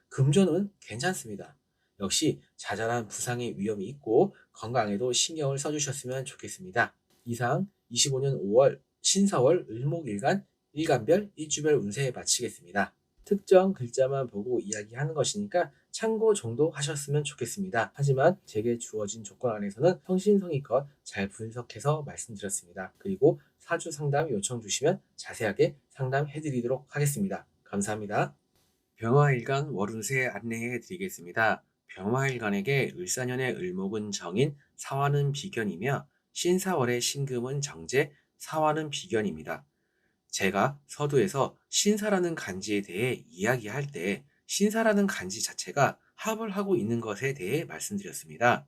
금전은 괜찮습니다. 역시 자잘한 부상의 위험이 있고 건강에도 신경을 써주셨으면 좋겠습니다. 이상 25년 5월 신사월 을목일간 일간별 일주별 운세 마치겠습니다. 특정 글자만 보고 이야기하는 것이니까 참고 정도 하셨으면 좋겠습니다. 하지만 제게 주어진 조건 안에서는 성신성의껏 잘 분석해서 말씀드렸습니다. 그리고 사주 상담 요청 주시면 자세하게 상담해드리도록 하겠습니다. 감사합니다. 병화일간 월운세 안내해 드리겠습니다. 병화일간에게 을사년의 을목은 정인, 사화는 비견이며 신사월의 신금은 정제, 사화는 비견입니다. 제가 서두에서 신사라는 간지에 대해 이야기할 때 신사라는 간지 자체가 합을 하고 있는 것에 대해 말씀드렸습니다.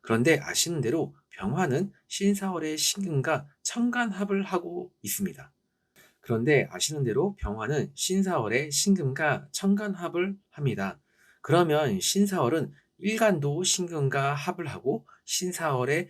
그런데 아시는 대로 병화는 신사월의 신금과 천간합을 하고 있습니다. 그런데 아시는 대로 병화는 신사월에 신금과 천간합을 합니다. 그러면 신사월은 일간도 신금과 합을 하고 신사월의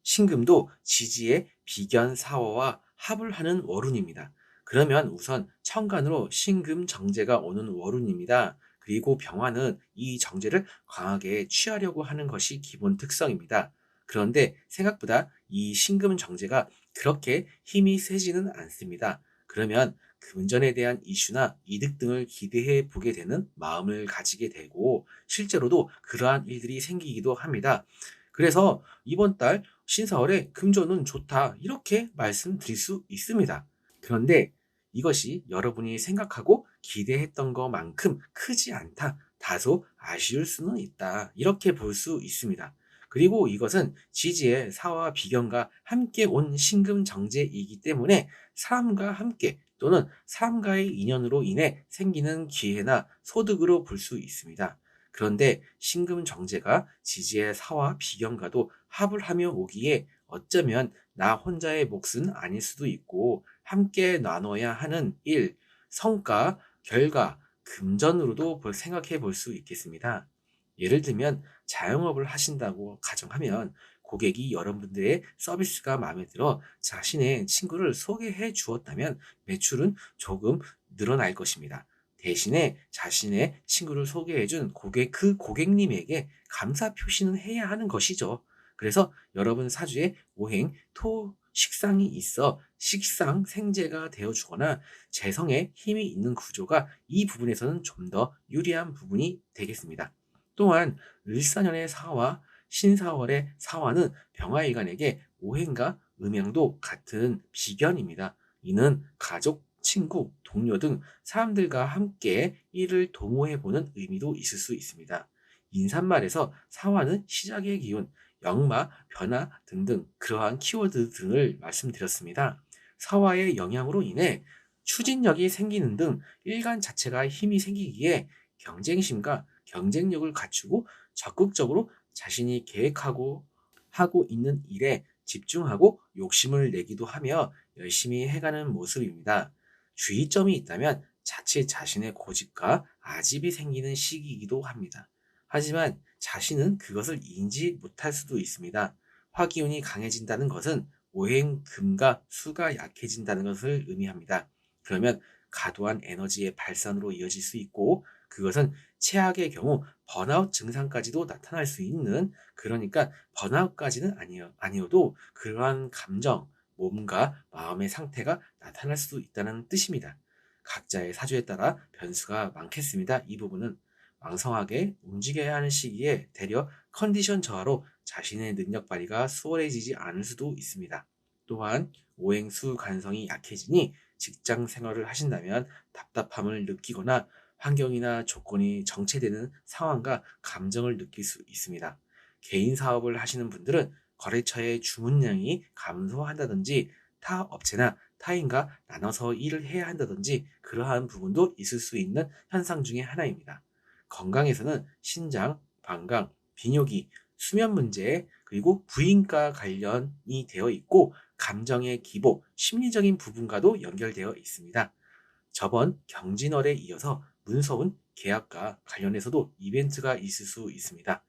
신금도 지지의 비견 사워와 합을 하는 월운입니다. 그러면 우선 천간으로 신금 정제가 오는 월운입니다. 그리고 병화는 이 정제를 강하게 취하려고 하는 것이 기본 특성입니다. 그런데 생각보다 이 신금 정제가 그렇게 힘이 세지는 않습니다. 그러면 금전에 대한 이슈나 이득 등을 기대해 보게 되는 마음을 가지게 되고 실제로도 그러한 일들이 생기기도 합니다. 그래서 이번 달 신사월에 금전은 좋다 이렇게 말씀드릴 수 있습니다. 그런데 이것이 여러분이 생각하고 기대했던 것만큼 크지 않다. 다소 아쉬울 수는 있다. 이렇게 볼 수 있습니다. 그리고 이것은 지지의 사와 비견과 함께 온 신금 정제이기 때문에 사람과 함께 또는 사람과의 인연으로 인해 생기는 기회나 소득으로 볼 수 있습니다. 그런데 신금 정제가 지지의 사와 비견과도 합을 하며 오기에 어쩌면 나 혼자의 몫은 아닐 수도 있고 함께 나눠야 하는 일, 성과, 결과, 금전으로도 생각해 볼 수 있겠습니다. 예를 들면 자영업을 하신다고 가정하면 고객이 여러분들의 서비스가 마음에 들어 자신의 친구를 소개해 주었다면 매출은 조금 늘어날 것입니다. 대신에 자신의 친구를 소개해준 그 고객님에게 감사 표시는 해야 하는 것이죠. 그래서 여러분 사주에 오행, 토, 식상이 있어 식상 생재가 되어주거나 재성에 힘이 있는 구조가 이 부분에서는 좀 더 유리한 부분이 되겠습니다. 또한 을사년의 사화, 신사월의 사화는 병화일간에게 오행과 음양도 같은 비견입니다. 이는 가족, 친구, 동료 등 사람들과 함께 일을 도모해보는 의미도 있을 수 있습니다. 인사말에서 사화는 시작의 기운, 역마, 변화 등등 그러한 키워드 등을 말씀드렸습니다. 사화의 영향으로 인해 추진력이 생기는 등 일간 자체가 힘이 생기기에 경쟁심과 경쟁력을 갖추고 적극적으로 자신이 계획하고 하고 있는 일에 집중하고 욕심을 내기도 하며 열심히 해가는 모습입니다. 주의점이 있다면 자칫 자신의 고집과 아집이 생기는 시기이기도 합니다. 하지만 자신은 그것을 인지 못할 수도 있습니다. 화기운이 강해진다는 것은 오행금과 수가 약해진다는 것을 의미합니다. 그러면 과도한 에너지의 발산으로 이어질 수 있고 그것은 최악의 경우 번아웃 증상까지도 나타날 수 있는 그러니까 번아웃까지는 아니어도 그러한 감정, 몸과 마음의 상태가 나타날 수도 있다는 뜻입니다. 각자의 사주에 따라 변수가 많겠습니다. 이 부분은 왕성하게 움직여야 하는 시기에 되려 컨디션 저하로 자신의 능력 발휘가 수월해지지 않을 수도 있습니다. 또한 오행수 간성이 약해지니 직장 생활을 하신다면 답답함을 느끼거나 환경이나 조건이 정체되는 상황과 감정을 느낄 수 있습니다. 개인 사업을 하시는 분들은 거래처의 주문량이 감소한다든지 타 업체나 타인과 나눠서 일을 해야 한다든지 그러한 부분도 있을 수 있는 현상 중에 하나입니다. 건강에서는 신장, 방광, 비뇨기, 수면 문제, 그리고 부인과 관련이 되어 있고 감정의 기복, 심리적인 부분과도 연결되어 있습니다. 저번 경진월에 이어서 문서운 계약과 관련해서도 이벤트가 있을 수 있습니다.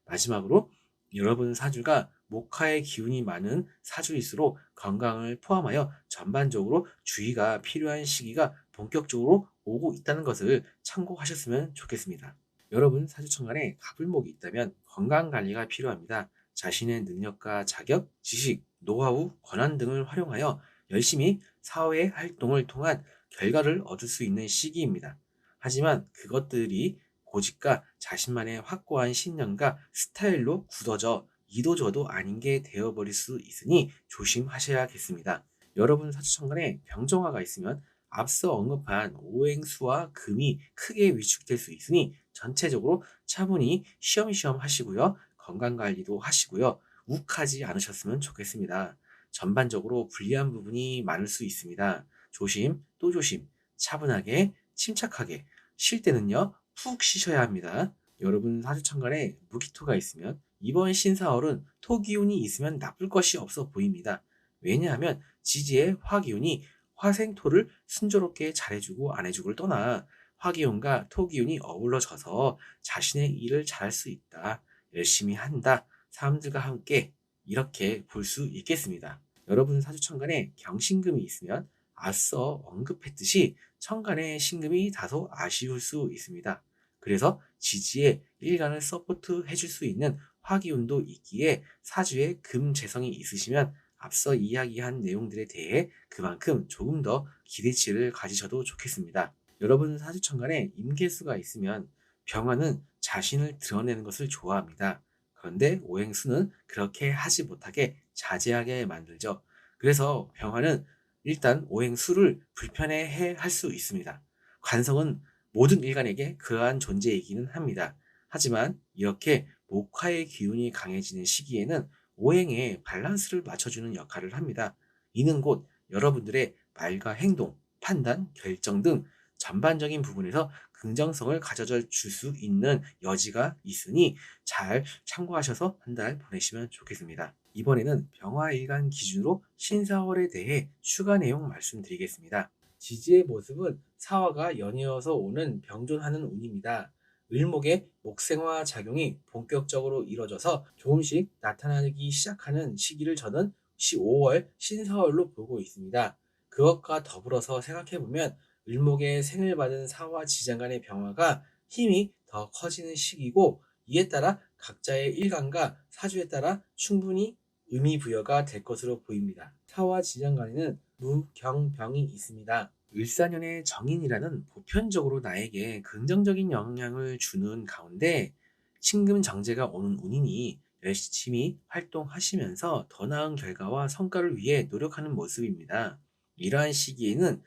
마지막으로 여러분 사주가 목화의 기운이 많은 사주일수록 건강을 포함하여 전반적으로 주의가 필요한 시기가 본격적으로 오고 있다는 것을 참고하셨으면 좋겠습니다. 여러분 사주천간에 갑을목이 있다면 건강관리가 필요합니다. 자신의 능력과 자격, 지식, 노하우, 권한 등을 활용하여 열심히 사회 활동을 통한 결과를 얻을 수 있는 시기입니다. 하지만 그것들이 고집과 자신만의 확고한 신념과 스타일로 굳어져 이도저도 아닌 게 되어버릴 수 있으니 조심하셔야겠습니다. 여러분 사주천간에 병정화가 있으면 앞서 언급한 오행수와 금이 크게 위축될 수 있으니 전체적으로 차분히 쉬엄쉬엄 하시고요. 건강관리도 하시고요. 욱하지 않으셨으면 좋겠습니다. 전반적으로 불리한 부분이 많을 수 있습니다. 조심 또 조심, 차분하게 침착하게, 쉴 때는요 푹 쉬셔야 합니다. 여러분 사주천간에 무기토가 있으면 이번 신사월은 토기운이 있으면 나쁠 것이 없어 보입니다. 왜냐하면 지지의 화기운이 화생토를 순조롭게 잘해주고 안 해주고를 떠나 화기운과 토기운이 어우러져서 자신의 일을 잘할 수 있다, 열심히 한다, 사람들과 함께 이렇게 볼 수 있겠습니다. 여러분 사주천간에 경신금이 있으면 앞서 언급했듯이 천간의 신금이 다소 아쉬울 수 있습니다. 그래서 지지에 일간을 서포트 해줄 수 있는 화기운도 있기에 사주에 금재성이 있으시면 앞서 이야기한 내용들에 대해 그만큼 조금 더 기대치를 가지셔도 좋겠습니다. 여러분 사주천간에 임계수가 있으면 병화는 자신을 드러내는 것을 좋아합니다. 그런데 오행수는 그렇게 하지 못하게 자제하게 만들죠. 그래서 병화는 일단 오행수를 불편해해 할 수 있습니다. 관성은 모든 일간에게 그러한 존재이기는 합니다. 하지만 이렇게 목화의 기운이 강해지는 시기에는 오행의 밸런스를 맞춰주는 역할을 합니다. 이는 곧 여러분들의 말과 행동, 판단, 결정 등 전반적인 부분에서 긍정성을 가져다 줄 수 있는 여지가 있으니 잘 참고하셔서 한 달 보내시면 좋겠습니다. 이번에는 병화일간 기준으로 신사월에 대해 추가 내용 말씀드리겠습니다. 지지의 모습은 사화가 연이어서 오는 병존하는 운입니다. 을목의 목생화 작용이 본격적으로 이뤄져서 조금씩 나타나기 시작하는 시기를 저는 5월 신사월로 보고 있습니다. 그것과 더불어서 생각해보면 을목의 생을 받은 사화 지장간의 병화가 힘이 더 커지는 시기고 이에 따라 각자의 일간과 사주에 따라 충분히 의미 부여가 될 것으로 보입니다. 사화 지장간에는 무경병이 있습니다. 을사년의 정인이라는 보편적으로 나에게 긍정적인 영향을 주는 가운데 신금 정제가 오는 운이니 열심히 활동하시면서 더 나은 결과와 성과를 위해 노력하는 모습입니다. 이러한 시기에는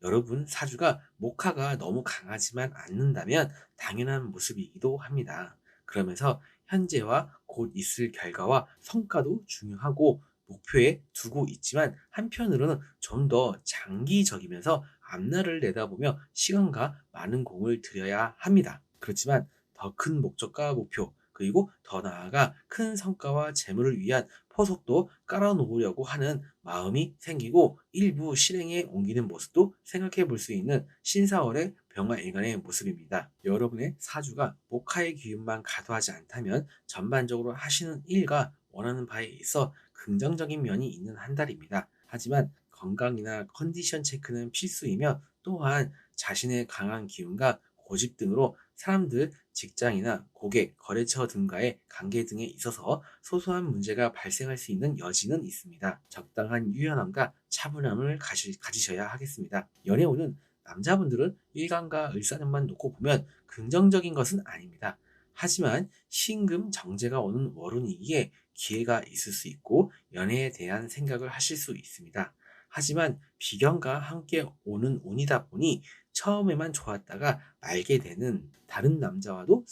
여러분 사주가 목화가 너무 강하지만 않는다면 당연한 모습이기도 합니다. 그러면서 현재와 곧 있을 결과와 성과도 중요하고 목표에 두고 있지만 한편으로는 좀 더 장기적이면서 앞날을 내다보며 시간과 많은 공을 들여야 합니다. 그렇지만 더 큰 목적과 목표, 그리고 더 나아가 큰 성과와 재물을 위한 포석도 깔아놓으려고 하는 마음이 생기고 일부 실행에 옮기는 모습도 생각해 볼 수 있는 신사월의 병화일간의 모습입니다. 여러분의 사주가 목화의 기운만 가도하지 않다면 전반적으로 하시는 일과 원하는 바에 있어 긍정적인 면이 있는 한 달입니다. 하지만 건강이나 컨디션 체크는 필수이며 또한 자신의 강한 기운과 고집 등으로 사람들, 직장이나 고객, 거래처 등과의 관계 등에 있어서 소소한 문제가 발생할 수 있는 여지는 있습니다. 적당한 유연함과 차분함을 가지셔야 하겠습니다. 연애운은 남자분들은 일간과 을사년만 놓고 보면 긍정적인 것은 아닙니다. 하지만 신금 정제가 오는 월운이기에 기회가 있을 수 있고 연애에 대한 생각을 하실 수 있습니다. 하지만 비견과 함께 오는 운이다 보니 처음에만 좋았다가 말게 되는 다른 남자와도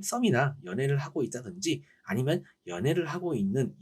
썸이나 연애를 하고 있다든지 아니면 연애를 하고 있는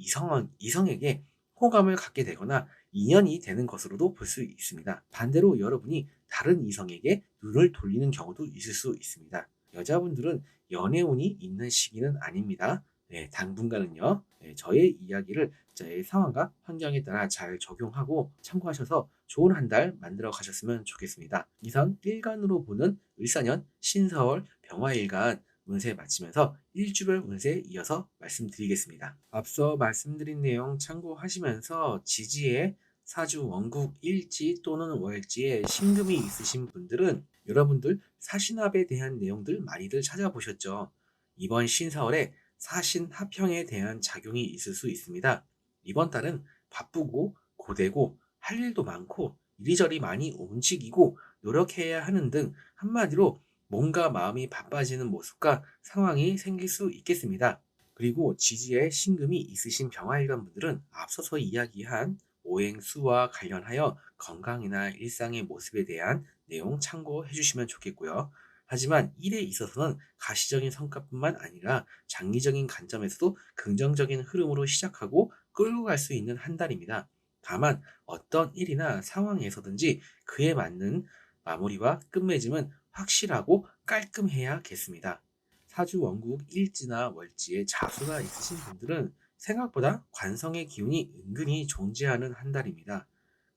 이성에게 호감을 갖게 되거나 인연이 되는 것으로도 볼 수 있습니다. 반대로 여러분이 다른 이성에게 눈을 돌리는 경우도 있을 수 있습니다. 여자분들은 연애운이 있는 시기는 아닙니다. 당분간은요, 저의 이야기를 저의 상황과 환경에 따라 잘 적용하고 참고하셔서 좋은 한 달 만들어 가셨으면 좋겠습니다. 이상 일간으로 보는 을사년, 신사월, 병화일간 운세 마치면서 일주별 운세에 이어서 말씀드리겠습니다. 앞서 말씀드린 내용 참고하시면서 지지에 사주 원국 일지 또는 월지에 신금이 있으신 분들은 여러분들 사신합에 대한 내용들 많이들 찾아보셨죠. 이번 신사월에 사신 합형에 대한 작용이 있을 수 있습니다. 이번 달은 바쁘고 고되고 할 일도 많고 이리저리 많이 움직이고 노력해야 하는 등 한마디로 몸과 마음이 바빠지는 모습과 상황이 생길 수 있겠습니다. 그리고 지지에 신금이 있으신 병화일관 분들은 앞서서 이야기한 오행수와 관련하여 건강이나 일상의 모습에 대한 내용 참고해 주시면 좋겠고요. 하지만 일에 있어서는 가시적인 성과뿐만 아니라 장기적인 관점에서도 긍정적인 흐름으로 시작하고 끌고 갈 수 있는 한 달입니다. 다만 어떤 일이나 상황에서든지 그에 맞는 마무리와 끝맺음은 확실하고 깔끔해야겠습니다. 사주 원국 일지나 월지에 자수가 있으신 분들은 생각보다 관성의 기운이 은근히 존재하는 한 달입니다.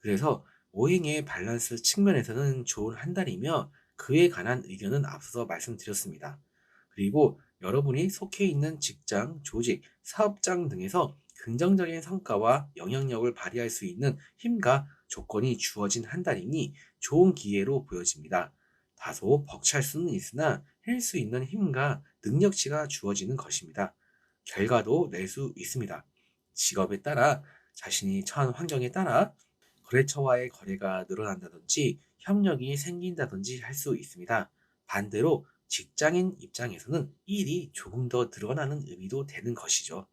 그래서 오행의 밸런스 측면에서는 좋은 한 달이며 그에 관한 의견은 앞서서 말씀드렸습니다. 그리고 여러분이 속해 있는 직장, 조직, 사업장 등에서 긍정적인 성과와 영향력을 발휘할 수 있는 힘과 조건이 주어진 한 달이니 좋은 기회로 보여집니다. 다소 벅찰 수는 있으나 할 수 있는 힘과 능력치가 주어지는 것입니다. 결과도 낼 수 있습니다. 직업에 따라 자신이 처한 환경에 따라 거래처와의 거래가 늘어난다든지 협력이 생긴다든지 할 수 있습니다. 반대로 직장인 입장에서는 일이 조금 더 늘어나는 의미도 되는 것이죠.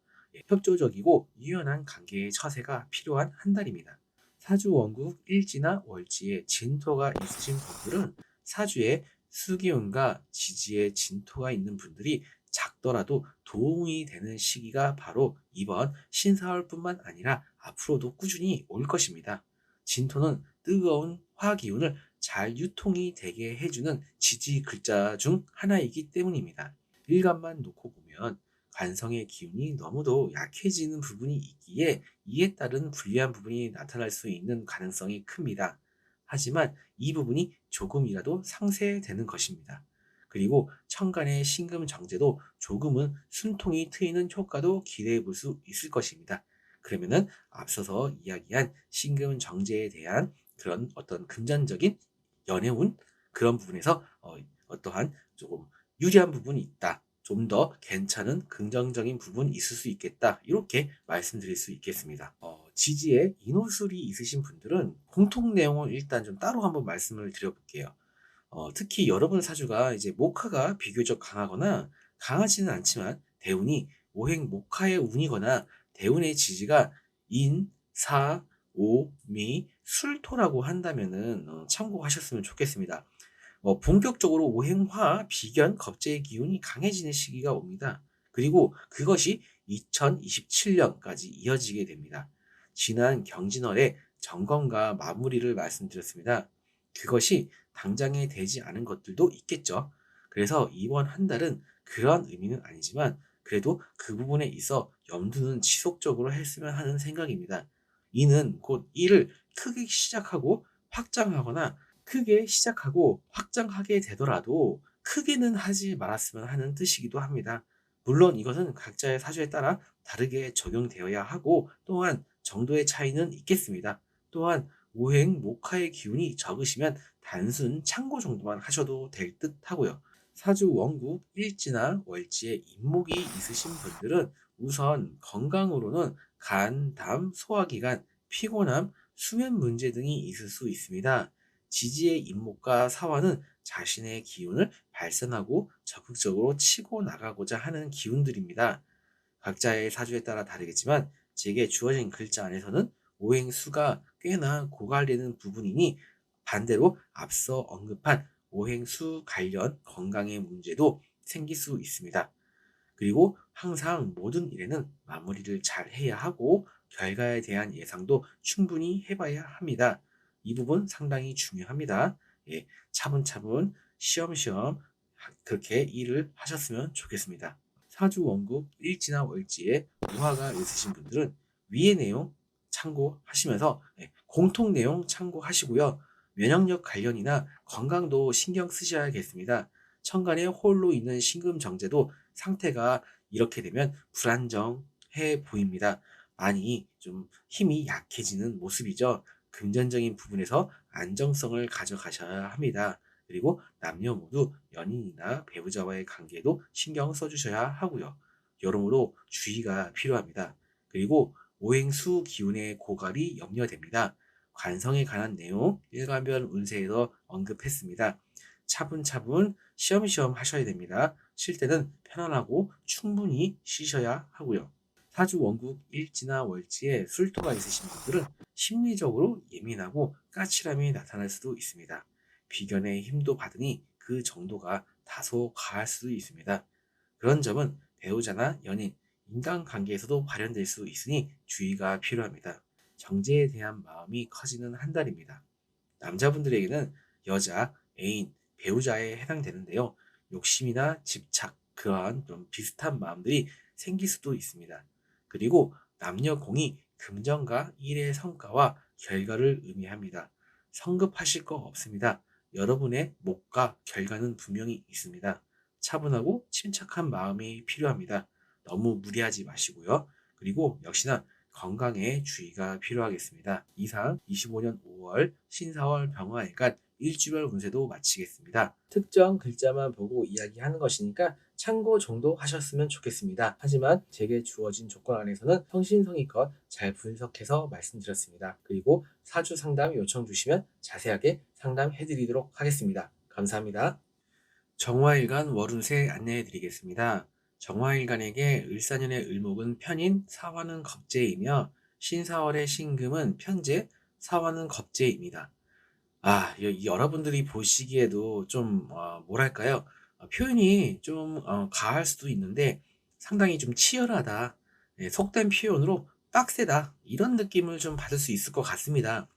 협조적이고 유연한 관계의 처세가 필요한 한 달입니다. 사주 원국 일지나 월지에 진토가 있으신 분들은 사주에 수기운과 지지에 진토가 있는 분들이 작더라도 도움이 되는 시기가 바로 이번 신사월뿐만 아니라 앞으로도 꾸준히 올 것입니다. 진토는 뜨거운 화기운을 잘 유통이 되게 해주는 지지 글자 중 하나이기 때문입니다. 일간만 놓고 보면 관성의 기운이 너무도 약해지는 부분이 있기에 이에 따른 불리한 부분이 나타날 수 있는 가능성이 큽니다. 하지만 이 부분이 조금이라도 상쇄되는 것입니다. 그리고 천간의 신금 정제도 조금은 순통이 트이는 효과도 기대해 볼 수 있을 것입니다. 그러면은 앞서서 이야기한 신금 정제에 대한 그런 어떤 금전적인 연애운 그런 부분에서 어떠한 조금 유리한 부분이 있다. 좀 더 괜찮은 긍정적인 부분이 있을 수 있겠다. 이렇게 말씀드릴 수 있겠습니다. 지지에 인호술이 있으신 분들은 공통 내용을 일단 좀 따로 한번 말씀을 드려볼게요. 특히 여러분 사주가 이제 목화가 비교적 강하거나 강하지는 않지만 대운이 오행 목화의 운이거나 대운의 지지가 인, 사, 오, 미, 술토라고 한다면은 참고하셨으면 좋겠습니다. 본격적으로 오행화, 비견, 겁재의 기운이 강해지는 시기가 옵니다. 그리고 그것이 2027년까지 이어지게 됩니다. 지난 경진월에 점검과 마무리를 말씀드렸습니다. 그것이 당장에 되지 않은 것들도 있겠죠. 그래서 이번 한 달은 그러한 의미는 아니지만 그래도 그 부분에 있어 염두는 지속적으로 했으면 하는 생각입니다. 이는 곧 일을 크게 시작하고 확장하거나 크게 시작하고 확장하게 되더라도 크게는 하지 말았으면 하는 뜻이기도 합니다. 물론 이것은 각자의 사주에 따라 다르게 적용되어야 하고 또한 정도의 차이는 있겠습니다. 또한 오행, 목화의 기운이 적으시면 단순 참고 정도만 하셔도 될 듯 하고요. 사주 원국 일지나 월지에 임목이 있으신 분들은 우선 건강으로는 간, 담, 소화기관, 피곤함, 수면 문제 등이 있을 수 있습니다. 지지의 임목과 사화는 자신의 기운을 발산하고 적극적으로 치고 나가고자 하는 기운들입니다. 각자의 사주에 따라 다르겠지만 제게 주어진 글자 안에서는 오행수가 꽤나 고갈되는 부분이니 반대로 앞서 언급한 오행수 관련 건강의 문제도 생길 수 있습니다. 그리고 항상 모든 일에는 마무리를 잘 해야 하고 결과에 대한 예상도 충분히 해봐야 합니다. 이 부분 상당히 중요합니다. 차분차분, 쉬엄쉬엄 그렇게 일을 하셨으면 좋겠습니다. 사주 원국 일지나 월지에 무화가 있으신 분들은 위의 내용 참고하시면서 공통 내용 참고하시고요. 면역력 관련이나 건강도 신경 쓰셔야겠습니다. 천간에 홀로 있는 신금 정제도 상태가 이렇게 되면 불안정해 보입니다. 많이 좀 힘이 약해지는 모습이죠. 금전적인 부분에서 안정성을 가져가셔야 합니다. 그리고 남녀 모두 연인이나 배우자와의 관계도 신경 써주셔야 하고요. 여러모로 주의가 필요합니다. 그리고 오행수 기운의 고갈이 염려됩니다. 관성에 관한 내용 일간별 운세에서 언급했습니다. 차분차분 쉬엄쉬엄 하셔야 됩니다. 쉴 때는 편안하고 충분히 쉬셔야 하고요. 사주 원국 일지나 월지에 술토가 있으신 분들은 심리적으로 예민하고 까칠함이 나타날 수도 있습니다. 비견의 힘도 받으니 그 정도가 다소 과할 수도 있습니다. 그런 점은 배우자나 연인, 인간관계에서도 발현될 수 있으니 주의가 필요합니다. 경제에 대한 마음이 커지는 한 달입니다. 남자분들에게는 여자, 애인, 배우자에 해당되는데요. 욕심이나 집착, 그러한 좀 비슷한 마음들이 생길 수도 있습니다. 그리고 남녀 공이 금전과 일의 성과와 결과를 의미합니다. 성급하실 거 없습니다. 여러분의 목과 결과는 분명히 있습니다. 차분하고 침착한 마음이 필요합니다. 너무 무리하지 마시고요. 그리고 역시나 건강에 주의가 필요하겠습니다. 이상 25년 5월 신사월 병화일간 일주별 운세도 마치겠습니다. 특정 글자만 보고 이야기하는 것이니까 참고 정도 하셨으면 좋겠습니다. 하지만 제게 주어진 조건 안에서는 성심성의껏 잘 분석해서 말씀드렸습니다. 그리고 사주 상담 요청 주시면 자세하게 상담해드리도록 하겠습니다. 감사합니다. 정화일간 월운세 안내해드리겠습니다. 정화일간에게 을사년의 을목은 편인, 사화는 겁재이며 신사월의 신금은 편재, 사화는 겁재입니다. 여러분들이 보시기에도 좀 뭐랄까요? 표현이 좀 가할 수도 있는데 상당히 좀 치열하다. 속된 표현으로 빡세다. 이런 느낌을 좀 받을 수 있을 것 같습니다.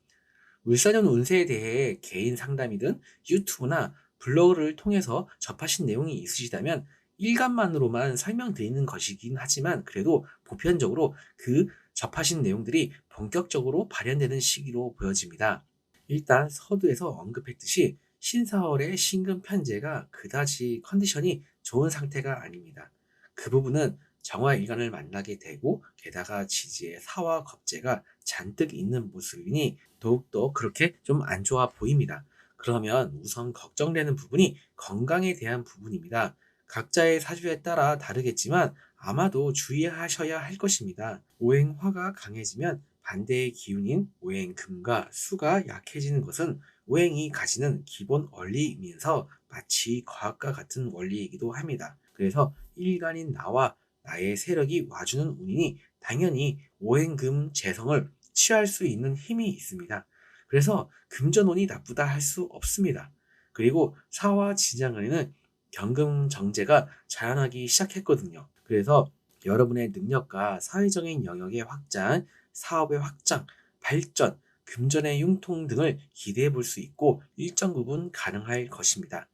을사년 운세에 대해 개인 상담이든 유튜브나 블로그를 통해서 접하신 내용이 있으시다면 일간만으로만 설명드리는 것이긴 하지만 그래도 보편적으로 그 접하신 내용들이 본격적으로 발현되는 시기로 보여집니다. 일단 서두에서 언급했듯이 신사월의 신금 편제가 그다지 컨디션이 좋은 상태가 아닙니다. 그 부분은 정화일간을 만나게 되고 게다가 지지에 사화 겁재가 잔뜩 있는 모습이니 더욱더 그렇게 좀 안 좋아 보입니다. 그러면 우선 걱정되는 부분이 건강에 대한 부분입니다. 각자의 사주에 따라 다르겠지만 아마도 주의하셔야 할 것입니다. 오행화가 강해지면 반대의 기운인 오행금과 수가 약해지는 것은 오행이 가지는 기본 원리이면서 마치 과학과 같은 원리이기도 합니다. 그래서 일간인 나와 나의 세력이 와주는 운이니 당연히 오행금 재성을 취할 수 있는 힘이 있습니다. 그래서 금전운이 나쁘다 할 수 없습니다. 그리고 사화 진장간에는 경금 정제가 자라나기 시작했거든요. 그래서 여러분의 능력과 사회적인 영역의 확장, 사업의 확장, 발전, 금전의 융통 등을 기대해 볼 수 있고 일정 부분 가능할 것입니다.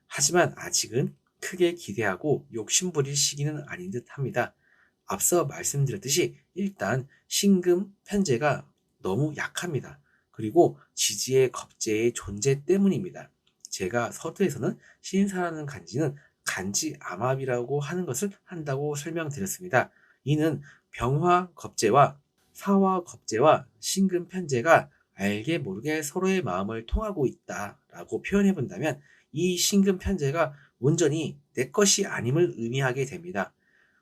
하지만 아직은 크게 기대하고 욕심부릴 시기는 아닌 듯 합니다. 앞서 말씀드렸듯이 일단 신금 편제가 너무 약합니다. 그리고 지지의 겁재의 존재 때문입니다. 제가 서두에서는 신사라는 간지는 간지 암압이라고 하는 것을 한다고 설명드렸습니다. 이는 병화 겁재와 사화 겁재와 신금 편제가 알게 모르게 서로의 마음을 통하고 있다라고 표현해 본다면 이 신금 편제가 온전히 내 것이 아님을 의미하게 됩니다.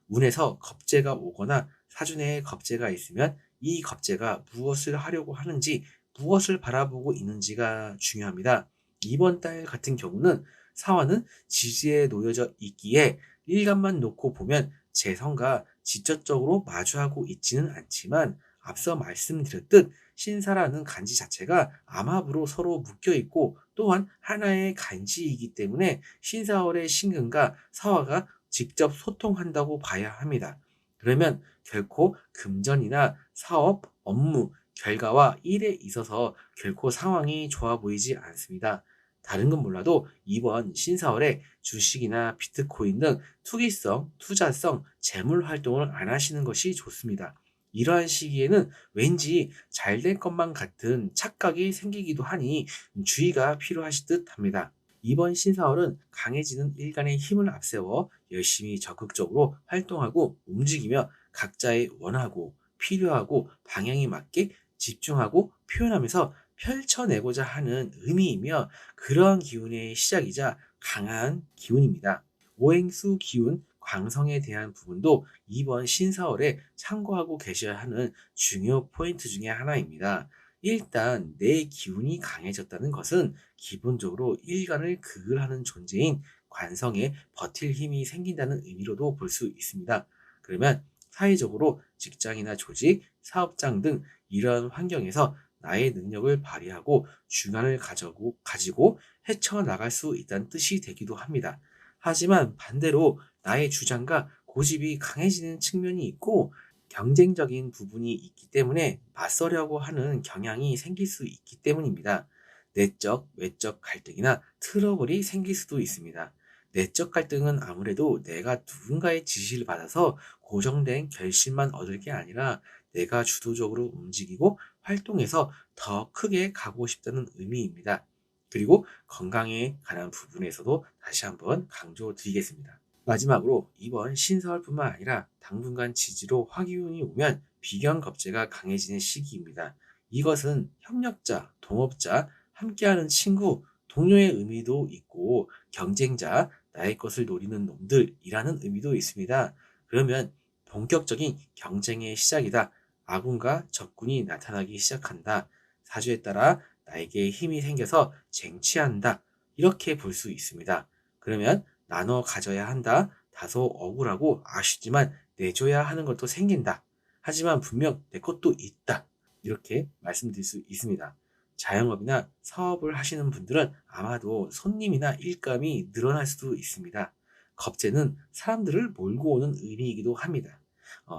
운에서 겁재가 오거나 사주내에 겁재가 있으면 이 겁재가 무엇을 하려고 하는지 무엇을 바라보고 있는지가 중요합니다. 이번 달 같은 경우는 사화는 지지에 놓여져 있기에 일간만 놓고 보면 재성과 직접적으로 마주하고 있지는 않지만 앞서 말씀드렸듯 신사라는 간지 자체가 암합으로 서로 묶여 있고 또한 하나의 간지이기 때문에 신사월의 신금과 사화가 직접 소통한다고 봐야 합니다. 그러면 결코 금전이나 사업, 업무, 결과와 일에 있어서 결코 상황이 좋아 보이지 않습니다. 다른 건 몰라도 이번 신사월에 주식이나 비트코인 등 투기성, 투자성, 재물 활동을 안 하시는 것이 좋습니다. 이러한 시기에는 왠지 잘 될 것만 같은 착각이 생기기도 하니 주의가 필요하실 듯 합니다. 이번 신사월은 강해지는 일간의 힘을 앞세워 열심히 적극적으로 활동하고 움직이며 각자의 원하고 필요하고 방향에 맞게 집중하고 표현하면서 펼쳐내고자 하는 의미이며 그러한 기운의 시작이자 강한 기운입니다. 오행수 기운 광성에 대한 부분도 이번 신사월에 참고하고 계셔야 하는 중요 포인트 중에 하나입니다. 일단 내 기운이 강해졌다는 것은 기본적으로 일간을 극을하는 존재인 관성에 버틸 힘이 생긴다는 의미로도 볼 수 있습니다. 그러면 사회적으로 직장이나 조직, 사업장 등 이러한 환경에서 나의 능력을 발휘하고 주관을 가지고 헤쳐나갈 수 있다는 뜻이 되기도 합니다. 하지만 반대로 나의 주장과 고집이 강해지는 측면이 있고 경쟁적인 부분이 있기 때문에 맞서려고 하는 경향이 생길 수 있기 때문입니다. 내적, 외적 갈등이나 트러블이 생길 수도 있습니다. 내적 갈등은 아무래도 내가 누군가의 지시를 받아서 고정된 결심만 얻을 게 아니라 내가 주도적으로 움직이고 활동해서 더 크게 가고 싶다는 의미입니다. 그리고 건강에 관한 부분에서도 다시 한번 강조드리겠습니다. 마지막으로 이번 신사월뿐만 아니라 당분간 지지로 화기운이 오면 비견겁제가 강해지는 시기입니다. 이것은 협력자, 동업자, 함께하는 친구, 동료의 의미도 있고 경쟁자, 나의 것을 노리는 놈들이라는 의미도 있습니다. 그러면 본격적인 경쟁의 시작이다. 아군과 적군이 나타나기 시작한다. 사주에 따라 나에게 힘이 생겨서 쟁취한다. 이렇게 볼 수 있습니다. 그러면 나눠 가져야 한다. 다소 억울하고 아쉽지만 내줘야 하는 것도 생긴다. 하지만 분명 내 것도 있다. 이렇게 말씀드릴 수 있습니다. 자영업이나 사업을 하시는 분들은 아마도 손님이나 일감이 늘어날 수도 있습니다. 겁재는 사람들을 몰고 오는 의미이기도 합니다.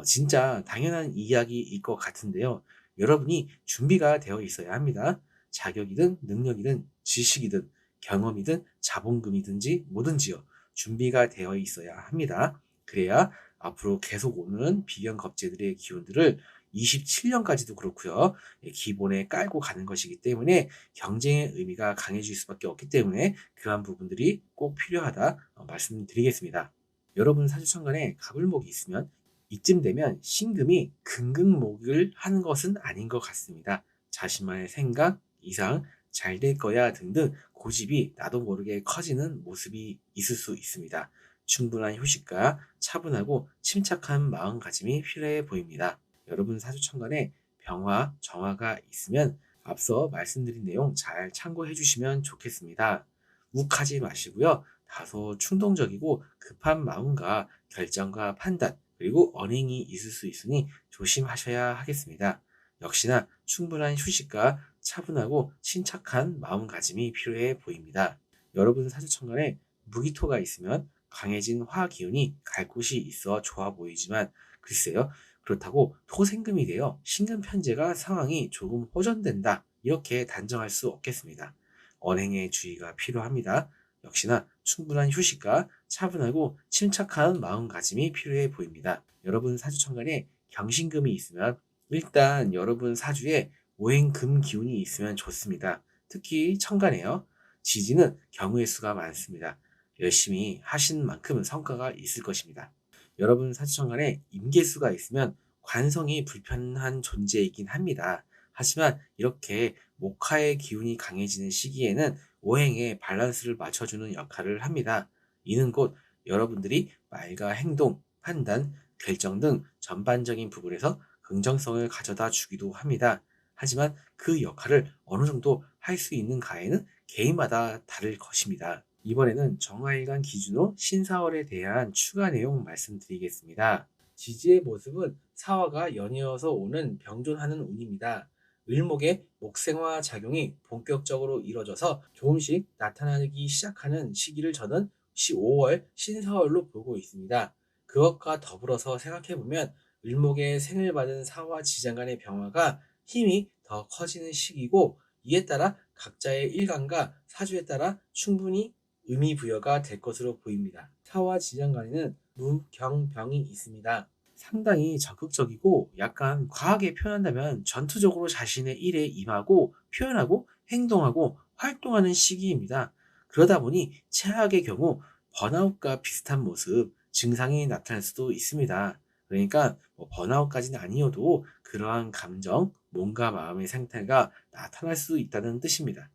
진짜 당연한 이야기일 것 같은데요. 여러분이 준비가 되어 있어야 합니다. 자격이든 능력이든 지식이든 경험이든 자본금이든지 뭐든지요. 준비가 되어 있어야 합니다. 그래야 앞으로 계속 오는 비견 겁재들의 기운들을 27년까지도 그렇고요. 기본에 깔고 가는 것이기 때문에 경쟁의 의미가 강해질 수밖에 없기 때문에 그러한 부분들이 꼭 필요하다 말씀드리겠습니다. 여러분 사주천간에 갑을목이 있으면 이쯤 되면 신금이 금극목을 하는 것은 아닌 것 같습니다. 자신만의 생각, 이상, 잘 될 거야 등등 고집이 나도 모르게 커지는 모습이 있을 수 있습니다. 충분한 휴식과 차분하고 침착한 마음가짐이 필요해 보입니다. 여러분 사주천간에 병화, 정화가 있으면 앞서 말씀드린 내용 잘 참고해 주시면 좋겠습니다. 욱하지 마시고요. 다소 충동적이고 급한 마음과 결정과 판단, 그리고 언행이 있을 수 있으니 조심하셔야 하겠습니다. 역시나 충분한 휴식과 차분하고 침착한 마음가짐이 필요해 보입니다. 여러분 사주천간에 무기토가 있으면 강해진 화 기운이 갈 곳이 있어 좋아 보이지만 글쎄요. 그렇다고 토생금이 되어 신금 편제가 상황이 조금 호전된다. 이렇게 단정할 수 없겠습니다. 언행에 주의가 필요합니다. 역시나 충분한 휴식과 차분하고 침착한 마음가짐이 필요해 보입니다. 여러분 사주천간에 경신금이 있으면 일단 여러분 사주에 오행금 기운이 있으면 좋습니다. 특히 천간에요. 지지는 경우의 수가 많습니다. 열심히 하신 만큼 성과가 있을 것입니다. 여러분 사주천간에 임계수가 있으면 관성이 불편한 존재이긴 합니다. 하지만 이렇게 목화의 기운이 강해지는 시기에는 오행의 밸런스를 맞춰주는 역할을 합니다. 이는 곧 여러분들이 말과 행동, 판단, 결정 등 전반적인 부분에서 긍정성을 가져다 주기도 합니다. 하지만 그 역할을 어느 정도 할 수 있는가에는 개인마다 다를 것입니다. 이번에는 정화일간 기준으로 신사월에 대한 추가 내용 말씀드리겠습니다. 지지의 모습은 사화가 연이어서 오는 병존하는 운입니다. 을목의 목생화 작용이 본격적으로 이뤄져서 조금씩 나타나기 시작하는 시기를 저는 5월 신사월로 보고 있습니다. 그것과 더불어서 생각해보면 을목의 생을 받은 사화 지장 간의 병화가 힘이 더 커지는 시기고 이에 따라 각자의 일간과 사주에 따라 충분히 의미 부여가 될 것으로 보입니다. 사와 지장간에는 무경병이 있습니다. 상당히 적극적이고 약간 과하게 표현한다면 전투적으로 자신의 일에 임하고 표현하고 행동하고 활동하는 시기입니다. 그러다 보니 최악의 경우 번아웃과 비슷한 모습, 증상이 나타날 수도 있습니다. 그러니까 뭐 번아웃까지는 아니어도 그러한 감정, 몸과 마음의 상태가 나타날 수 있다는 뜻입니다.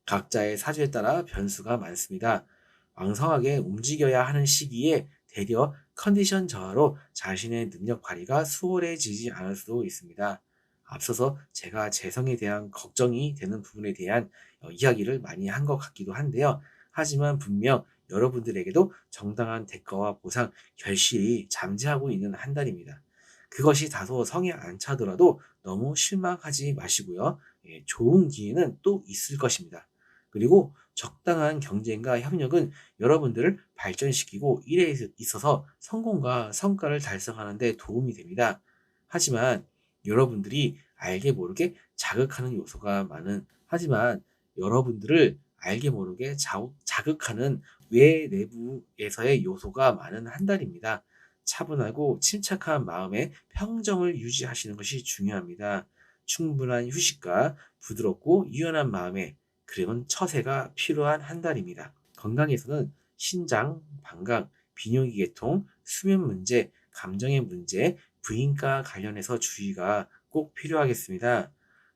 각자의 사주에 따라 변수가 많습니다. 왕성하게 움직여야 하는 시기에 되려 컨디션 저하로 자신의 능력 발휘가 수월해지지 않을 수도 있습니다. 앞서서 제가 재성에 대한 걱정이 되는 부분에 대한 이야기를 많이 한 것 같기도 한데요. 하지만 분명 여러분들에게도 정당한 대가와 보상, 결실이 잠재하고 있는 한 달입니다. 그것이 다소 성에 안 차더라도 너무 실망하지 마시고요. 좋은 기회는 또 있을 것입니다. 그리고 적당한 경쟁과 협력은 여러분들을 발전시키고 일에 있어서 성공과 성과를 달성하는 데 도움이 됩니다. 하지만 여러분들이 알게 모르게 자극하는 요소가 많은 하지만 여러분들을 알게 모르게 자극하는 외 내부에서의 요소가 많은 한 달입니다. 차분하고 침착한 마음의 평정을 유지하시는 것이 중요합니다. 충분한 휴식과 부드럽고 유연한 마음의 그런 처세가 필요한 한 달입니다. 건강에서는 신장, 방광, 비뇨기 계통, 수면 문제, 감정의 문제, 부인과 관련해서 주의가 꼭 필요하겠습니다.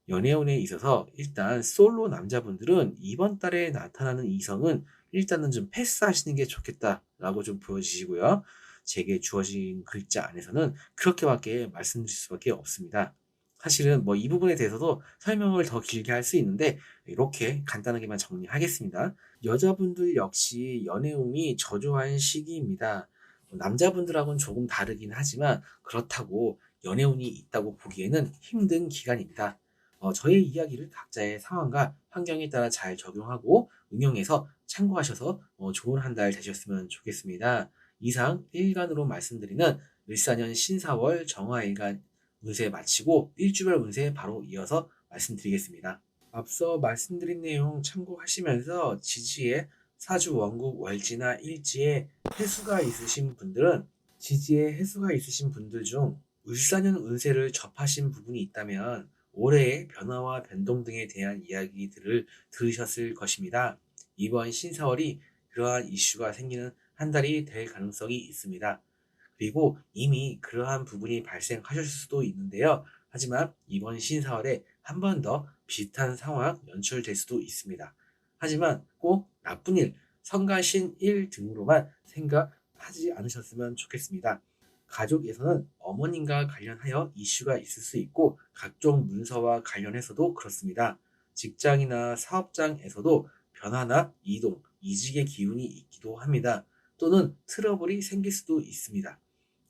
연애운에 있어서 일단 솔로 남자분들은 이번 달에 나타나는 이성은 일단은 좀 패스하시는 게 좋겠다라고 좀 보여지시고요. 제게 주어진 글자 안에서는 그렇게밖에 말씀드릴 수밖에 없습니다. 사실은 뭐 이 부분에 대해서도 설명을 더 길게 할 수 있는데 이렇게 간단하게만 정리하겠습니다. 여자분들 역시 연애운이 저조한 시기입니다. 남자분들하고는 조금 다르긴 하지만 그렇다고 연애운이 있다고 보기에는 힘든 기간입니다. 저의 이야기를 각자의 상황과 환경에 따라 잘 적용하고 응용해서 참고하셔서 좋은 한 달 되셨으면 좋겠습니다. 이상 일간으로 말씀드리는 을사년 신사월 정화일간 운세 마치고 일주별 운세 바로 이어서 말씀드리겠습니다. 앞서 말씀드린 내용 참고하시면서 지지에 사주 원국 월지나 일지에 해수가 있으신 분들은 지지에 해수가 있으신 분들 중 을사년 운세를 접하신 부분이 있다면 올해의 변화와 변동 등에 대한 이야기들을 들으셨을 것입니다. 이번 신사월이 그러한 이슈가 생기는 한 달이 될 가능성이 있습니다. 그리고 이미 그러한 부분이 발생하실 수도 있는데요. 하지만 이번 신사월에 한 번 더 비슷한 상황 연출될 수도 있습니다. 하지만 꼭 나쁜 일, 성가신 일 등으로만 생각하지 않으셨으면 좋겠습니다. 가족에서는 어머님과 관련하여 이슈가 있을 수 있고 각종 문서와 관련해서도 그렇습니다. 직장이나 사업장에서도 변화나 이동, 이직의 기운이 있기도 합니다. 또는 트러블이 생길 수도 있습니다.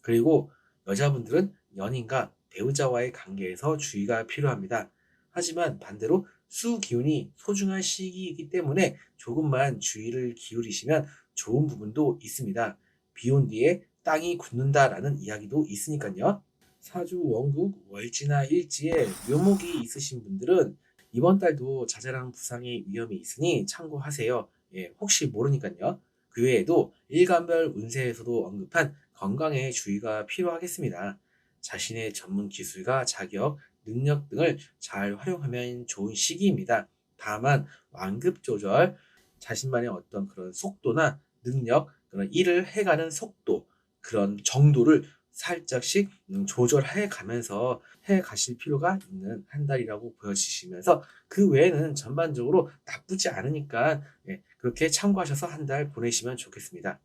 그리고 여자분들은 연인과 배우자와의 관계에서 주의가 필요합니다. 하지만 반대로 수기운이 소중한 시기이기 때문에 조금만 주의를 기울이시면 좋은 부분도 있습니다. 비온 뒤에 땅이 굳는다라는 이야기도 있으니까요. 사주 원국 월지나 일지에 묘목이 있으신 분들은 이번 달도 자잘한 부상의 위험이 있으니 참고하세요. 혹시 모르니까요. 그 외에도 일간별 운세에서도 언급한 건강에 주의가 필요하겠습니다. 자신의 전문 기술과 자격, 능력 등을 잘 활용하면 좋은 시기입니다. 다만 완급 조절, 자신만의 어떤 그런 속도나 능력, 그런 일을 해가는 속도, 그런 정도를 살짝씩 조절해 가면서 해 가실 필요가 있는 한 달이라고 보여지시면서 그 외에는 전반적으로 나쁘지 않으니까 그렇게 참고하셔서 한 달 보내시면 좋겠습니다.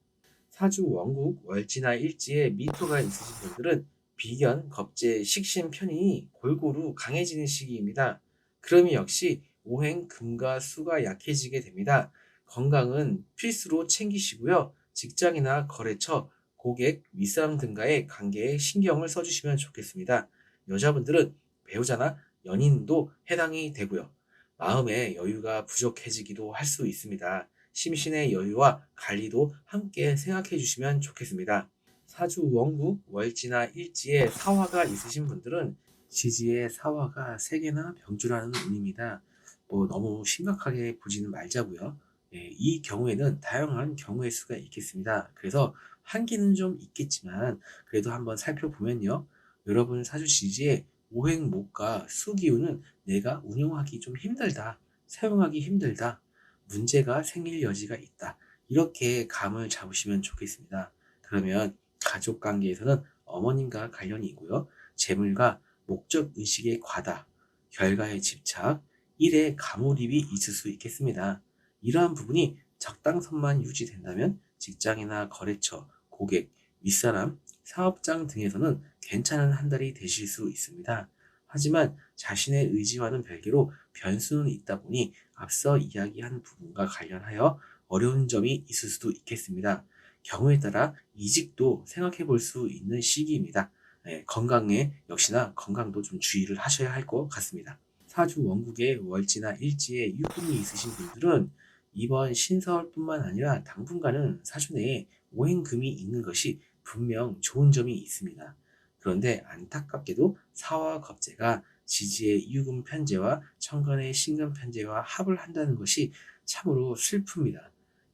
사주 원국 월지나 일지에 미토가 있으신 분들은 비견, 겁재, 식신 편이 골고루 강해지는 시기입니다. 그러면 역시 오행, 금과 수가 약해지게 됩니다. 건강은 필수로 챙기시고요. 직장이나 거래처, 고객, 윗사람 등과의 관계에 신경을 써주시면 좋겠습니다. 여자분들은 배우자나 연인도 해당이 되고요. 마음의 여유가 부족해지기도 할 수 있습니다. 심신의 여유와 관리도 함께 생각해 주시면 좋겠습니다. 사주 원국, 월지나 일지에 사화가 있으신 분들은 지지에 사화가 3개나 병주라는 운입니다. 뭐 너무 심각하게 보지는 말자고요. 예, 이 경우에는 다양한 경우의 수가 있겠습니다. 그래서 한계는 좀 있겠지만 그래도 한번 살펴보면요. 여러분 사주 지지의 오행목과 수기운은 내가 운용하기 좀 힘들다, 사용하기 힘들다, 문제가 생길 여지가 있다. 이렇게 감을 잡으시면 좋겠습니다. 그러면 가족 관계에서는 어머님과 관련이 있고요. 재물과 목적 의식의 과다, 결과에 집착, 일에 가몰입이 있을 수 있겠습니다. 이러한 부분이 적당선만 유지된다면 직장이나 거래처, 고객, 윗사람, 사업장 등에서는 괜찮은 한 달이 되실 수 있습니다. 하지만 자신의 의지와는 별개로 변수는 있다 보니 앞서 이야기한 부분과 관련하여 어려운 점이 있을 수도 있겠습니다. 경우에 따라 이직도 생각해 볼 수 있는 시기입니다. 네, 건강에 역시나 건강도 좀 주의를 하셔야 할 것 같습니다. 사주 원국에 월지나 일지에 유금이 있으신 분들은 이번 신서울뿐만 아니라 당분간은 사주 내에 오행금이 있는 것이 분명 좋은 점이 있습니다. 그런데 안타깝게도 사와 겁재가 지지의 유금 편제와 천간의 신금 편제와 합을 한다는 것이 참으로 슬픕니다.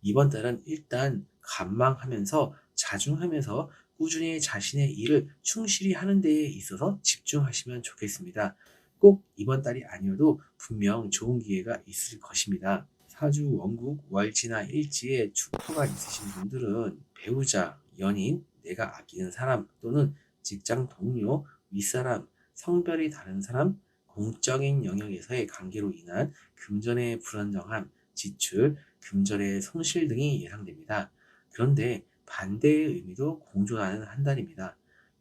이번 달은 일단 감망하면서 자중하면서 꾸준히 자신의 일을 충실히 하는 데에 있어서 집중하시면 좋겠습니다. 꼭 이번 달이 아니어도 분명 좋은 기회가 있을 것입니다. 사주 원국 월지나 일지에 축토가 있으신 분들은 배우자, 연인, 내가 아끼는 사람 또는 직장 동료, 윗사람, 성별이 다른 사람, 공적인 영역에서의 관계로 인한 금전의 불안정함, 지출, 금전의 손실 등이 예상됩니다. 그런데 반대의 의미도 공존하는 한 달입니다.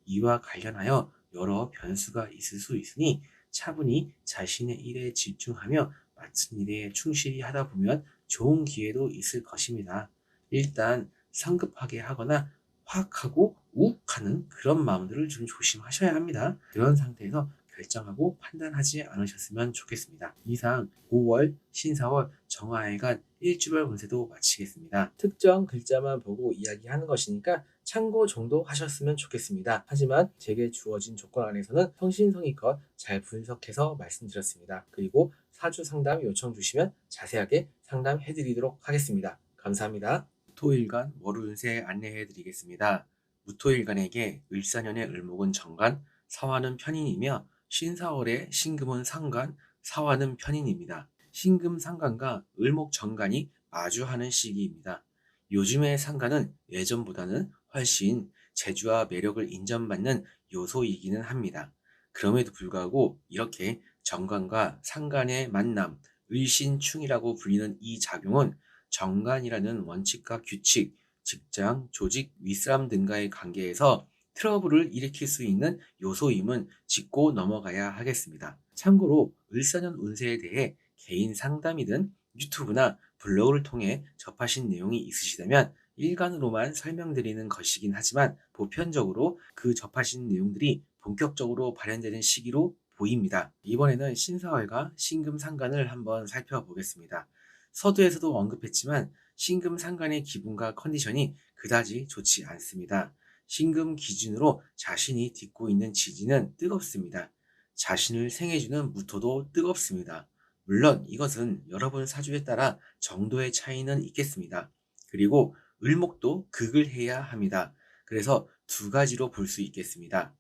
이와 관련하여 여러 변수가 있을 수 있으니 차분히 자신의 일에 집중하며 맡은 일에 충실히 하다 보면 좋은 기회도 있을 것입니다. 일단 성급하게 하거나 확 하고 욱 하는 그런 마음들을 좀 조심하셔야 합니다. 그런 상태에서 결정하고 판단하지 않으셨으면 좋겠습니다. 이상 5월 신사월 정화일간 일주별 운세도 마치겠습니다. 특정 글자만 보고 이야기하는 것이니까 참고 정도 하셨으면 좋겠습니다. 하지만 제게 주어진 조건 안에서는 성신성의껏 잘 분석해서 말씀드렸습니다. 그리고 사주 상담 요청 주시면 자세하게 상담해드리도록 하겠습니다. 감사합니다. 무토일간 월운세 안내해드리겠습니다. 무토일간에게 을사년의 을목은 정간, 사화는 편인이며 신사월의 신금은 상간, 사화는 편인입니다. 신금 상간과 을목 정간이 마주하는 시기입니다. 요즘의 상간은 예전보다는 훨씬 재주와 매력을 인정받는 요소이기는 합니다. 그럼에도 불구하고 이렇게 정관과 상간의 만남, 을신충이라고 불리는 이 작용은 정관이라는 원칙과 규칙, 직장, 조직, 윗사람 등과의 관계에서 트러블을 일으킬 수 있는 요소임은 짚고 넘어가야 하겠습니다. 참고로 을사년 운세에 대해 개인 상담이든 유튜브나 블로그를 통해 접하신 내용이 있으시다면 일간으로만 설명드리는 것이긴 하지만 보편적으로 그 접하신 내용들이 본격적으로 발현되는 시기로 보입니다. 이번에는 신사월과 신금상간을 한번 살펴보겠습니다. 서두에서도 언급했지만 신금상간의 기분과 컨디션이 그다지 좋지 않습니다. 신금 기준으로 자신이 딛고 있는 지지는 뜨겁습니다. 자신을 생해주는 무토도 뜨겁습니다. 물론 이것은 여러분 사주에 따라 정도의 차이는 있겠습니다. 그리고 을목도 극을 해야 합니다. 그래서 두 가지로 볼 수 있겠습니다.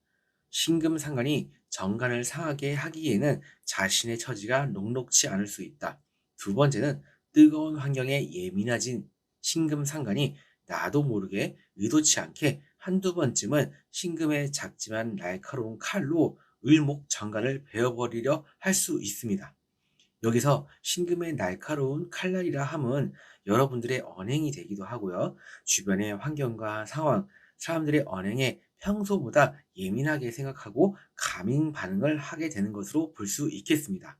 신금상관이 정관을 상하게 하기에는 자신의 처지가 녹록치 않을 수 있다. 두 번째는 뜨거운 환경에 예민해진 신금상관이 나도 모르게 의도치 않게 한두 번쯤은 신금의 작지만 날카로운 칼로 을목 정관을 베어버리려 할 수 있습니다. 여기서 신금의 날카로운 칼날이라 함은 여러분들의 언행이 되기도 하고요. 주변의 환경과 상황, 사람들의 언행에 평소보다 예민하게 생각하고 감인 반응을 하게 되는 것으로 볼 수 있겠습니다.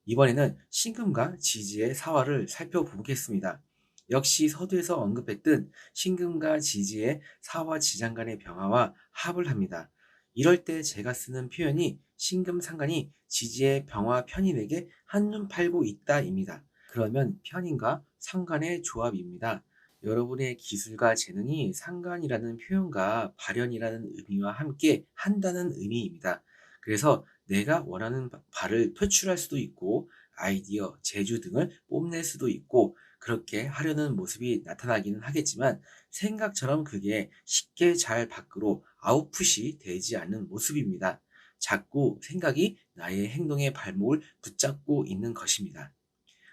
이번에는 신금과 지지의 사화를 살펴보겠습니다. 역시 서두에서 언급했듯 신금과 지지의 사화 지장 간의 병화와 합을 합니다. 이럴 때 제가 쓰는 표현이 신금상간이 지지의 병화 편인에게 한눈 팔고 있다입니다. 그러면 편인과 상간의 조합입니다. 여러분의 기술과 재능이 상간이라는 표현과 발현이라는 의미와 함께 한다는 의미입니다. 그래서 내가 원하는 바를 표출할 수도 있고 아이디어, 재주 등을 뽐낼 수도 있고 그렇게 하려는 모습이 나타나기는 하겠지만 생각처럼 그게 쉽게 잘 밖으로 아웃풋이 되지 않는 모습입니다. 자꾸 생각이 나의 행동의 발목을 붙잡고 있는 것입니다.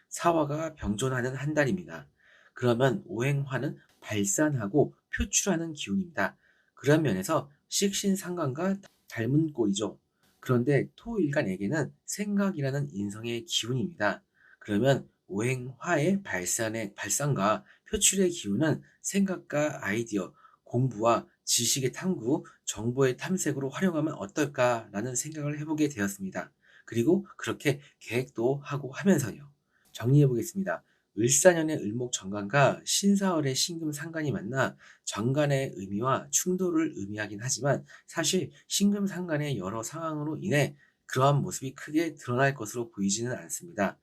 사화가 병존하는 한 달입니다. 그러면 오행화는 발산하고 표출하는 기운입니다. 그런 면에서 식신상관과 닮은 꼴이죠. 그런데 토일간에게는 생각이라는 인성의 기운입니다. 그러면 오행화의 발산과 표출의 기운은 생각과 아이디어, 공부와 지식의 탐구, 정보의 탐색으로 활용하면 어떨까라는 생각을 해보게 되었습니다. 그리고 그렇게 계획도 하고 하면서요. 정리해 보겠습니다. 을사년의 을목정관과 신사월의 신금상관이 만나 정관의 의미와 충돌을 의미하긴 하지만 사실 신금상관의 여러 상황으로 인해 그러한 모습이 크게 드러날 것으로 보이지는 않습니다.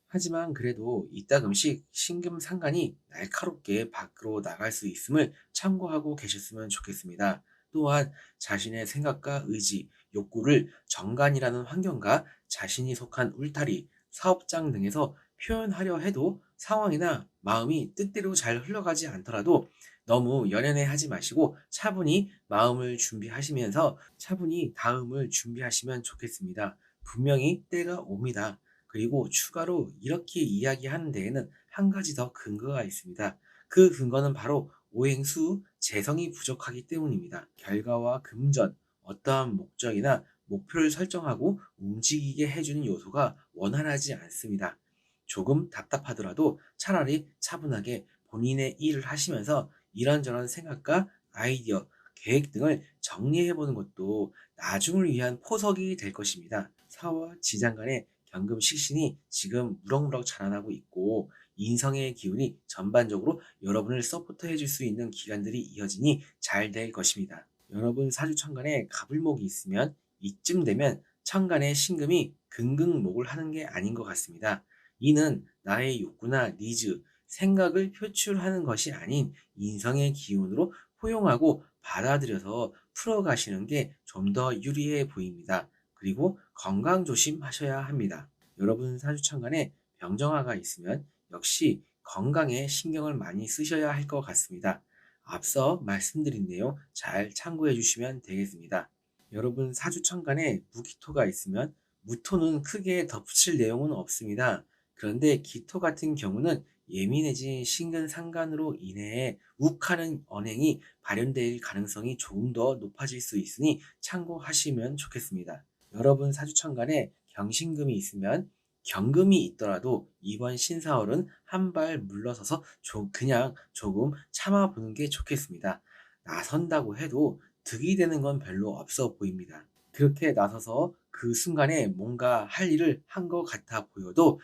하지만 그래도 이따금씩 신금상관이 날카롭게 밖으로 나갈 수 있음을 참고하고 계셨으면 좋겠습니다. 또한 자신의 생각과 의지, 욕구를 정관이라는 환경과 자신이 속한 울타리, 사업장 등에서 표현하려 해도 상황이나 마음이 뜻대로 잘 흘러가지 않더라도 너무 연연해 하지 마시고 차분히 마음을 준비하시면서 차분히 다음을 준비하시면 좋겠습니다. 분명히 때가 옵니다. 그리고 추가로 이렇게 이야기하는 데에는 한 가지 더 근거가 있습니다. 그 근거는 바로 오행수 재성이 부족하기 때문입니다. 결과와 금전, 어떠한 목적이나 목표를 설정하고 움직이게 해주는 요소가 원활하지 않습니다. 조금 답답하더라도 차라리 차분하게 본인의 일을 하시면서 이런저런 생각과 아이디어, 계획 등을 정리해보는 것도 나중을 위한 포석이 될 것입니다. 사와 지장 간의 경금 식신이 지금 무럭무럭 자라나고 있고 인성의 기운이 전반적으로 여러분을 서포트해 줄 수 있는 기간들이 이어지니 잘 될 것입니다. 여러분 사주 천간에 갑을목이 있으면 이쯤 되면 천간에 신금이 금극목을 하는 게 아닌 것 같습니다. 이는 나의 욕구나 니즈, 생각을 표출하는 것이 아닌 인성의 기운으로 포용하고 받아들여서 풀어가시는 게 좀 더 유리해 보입니다. 그리고 건강 조심하셔야 합니다. 여러분 사주천간에 병정화가 있으면 역시 건강에 신경을 많이 쓰셔야 할 것 같습니다. 앞서 말씀드린 내용 잘 참고해 주시면 되겠습니다. 여러분 사주천간에 무기토가 있으면 무토는 크게 덧붙일 내용은 없습니다. 그런데 기토 같은 경우는 예민해진 신근상간으로 인해 욱하는 언행이 발현될 가능성이 조금 더 높아질 수 있으니 참고하시면 좋겠습니다. 여러분 사주천간에 경신금이 있으면 경금이 있더라도 이번 신사월은 한 발 물러서서 그냥 조금 참아보는 게 좋겠습니다. 나선다고 해도 득이 되는 건 별로 없어 보입니다. 그렇게 나서서 그 순간에 뭔가 할 일을 한 것 같아 보여도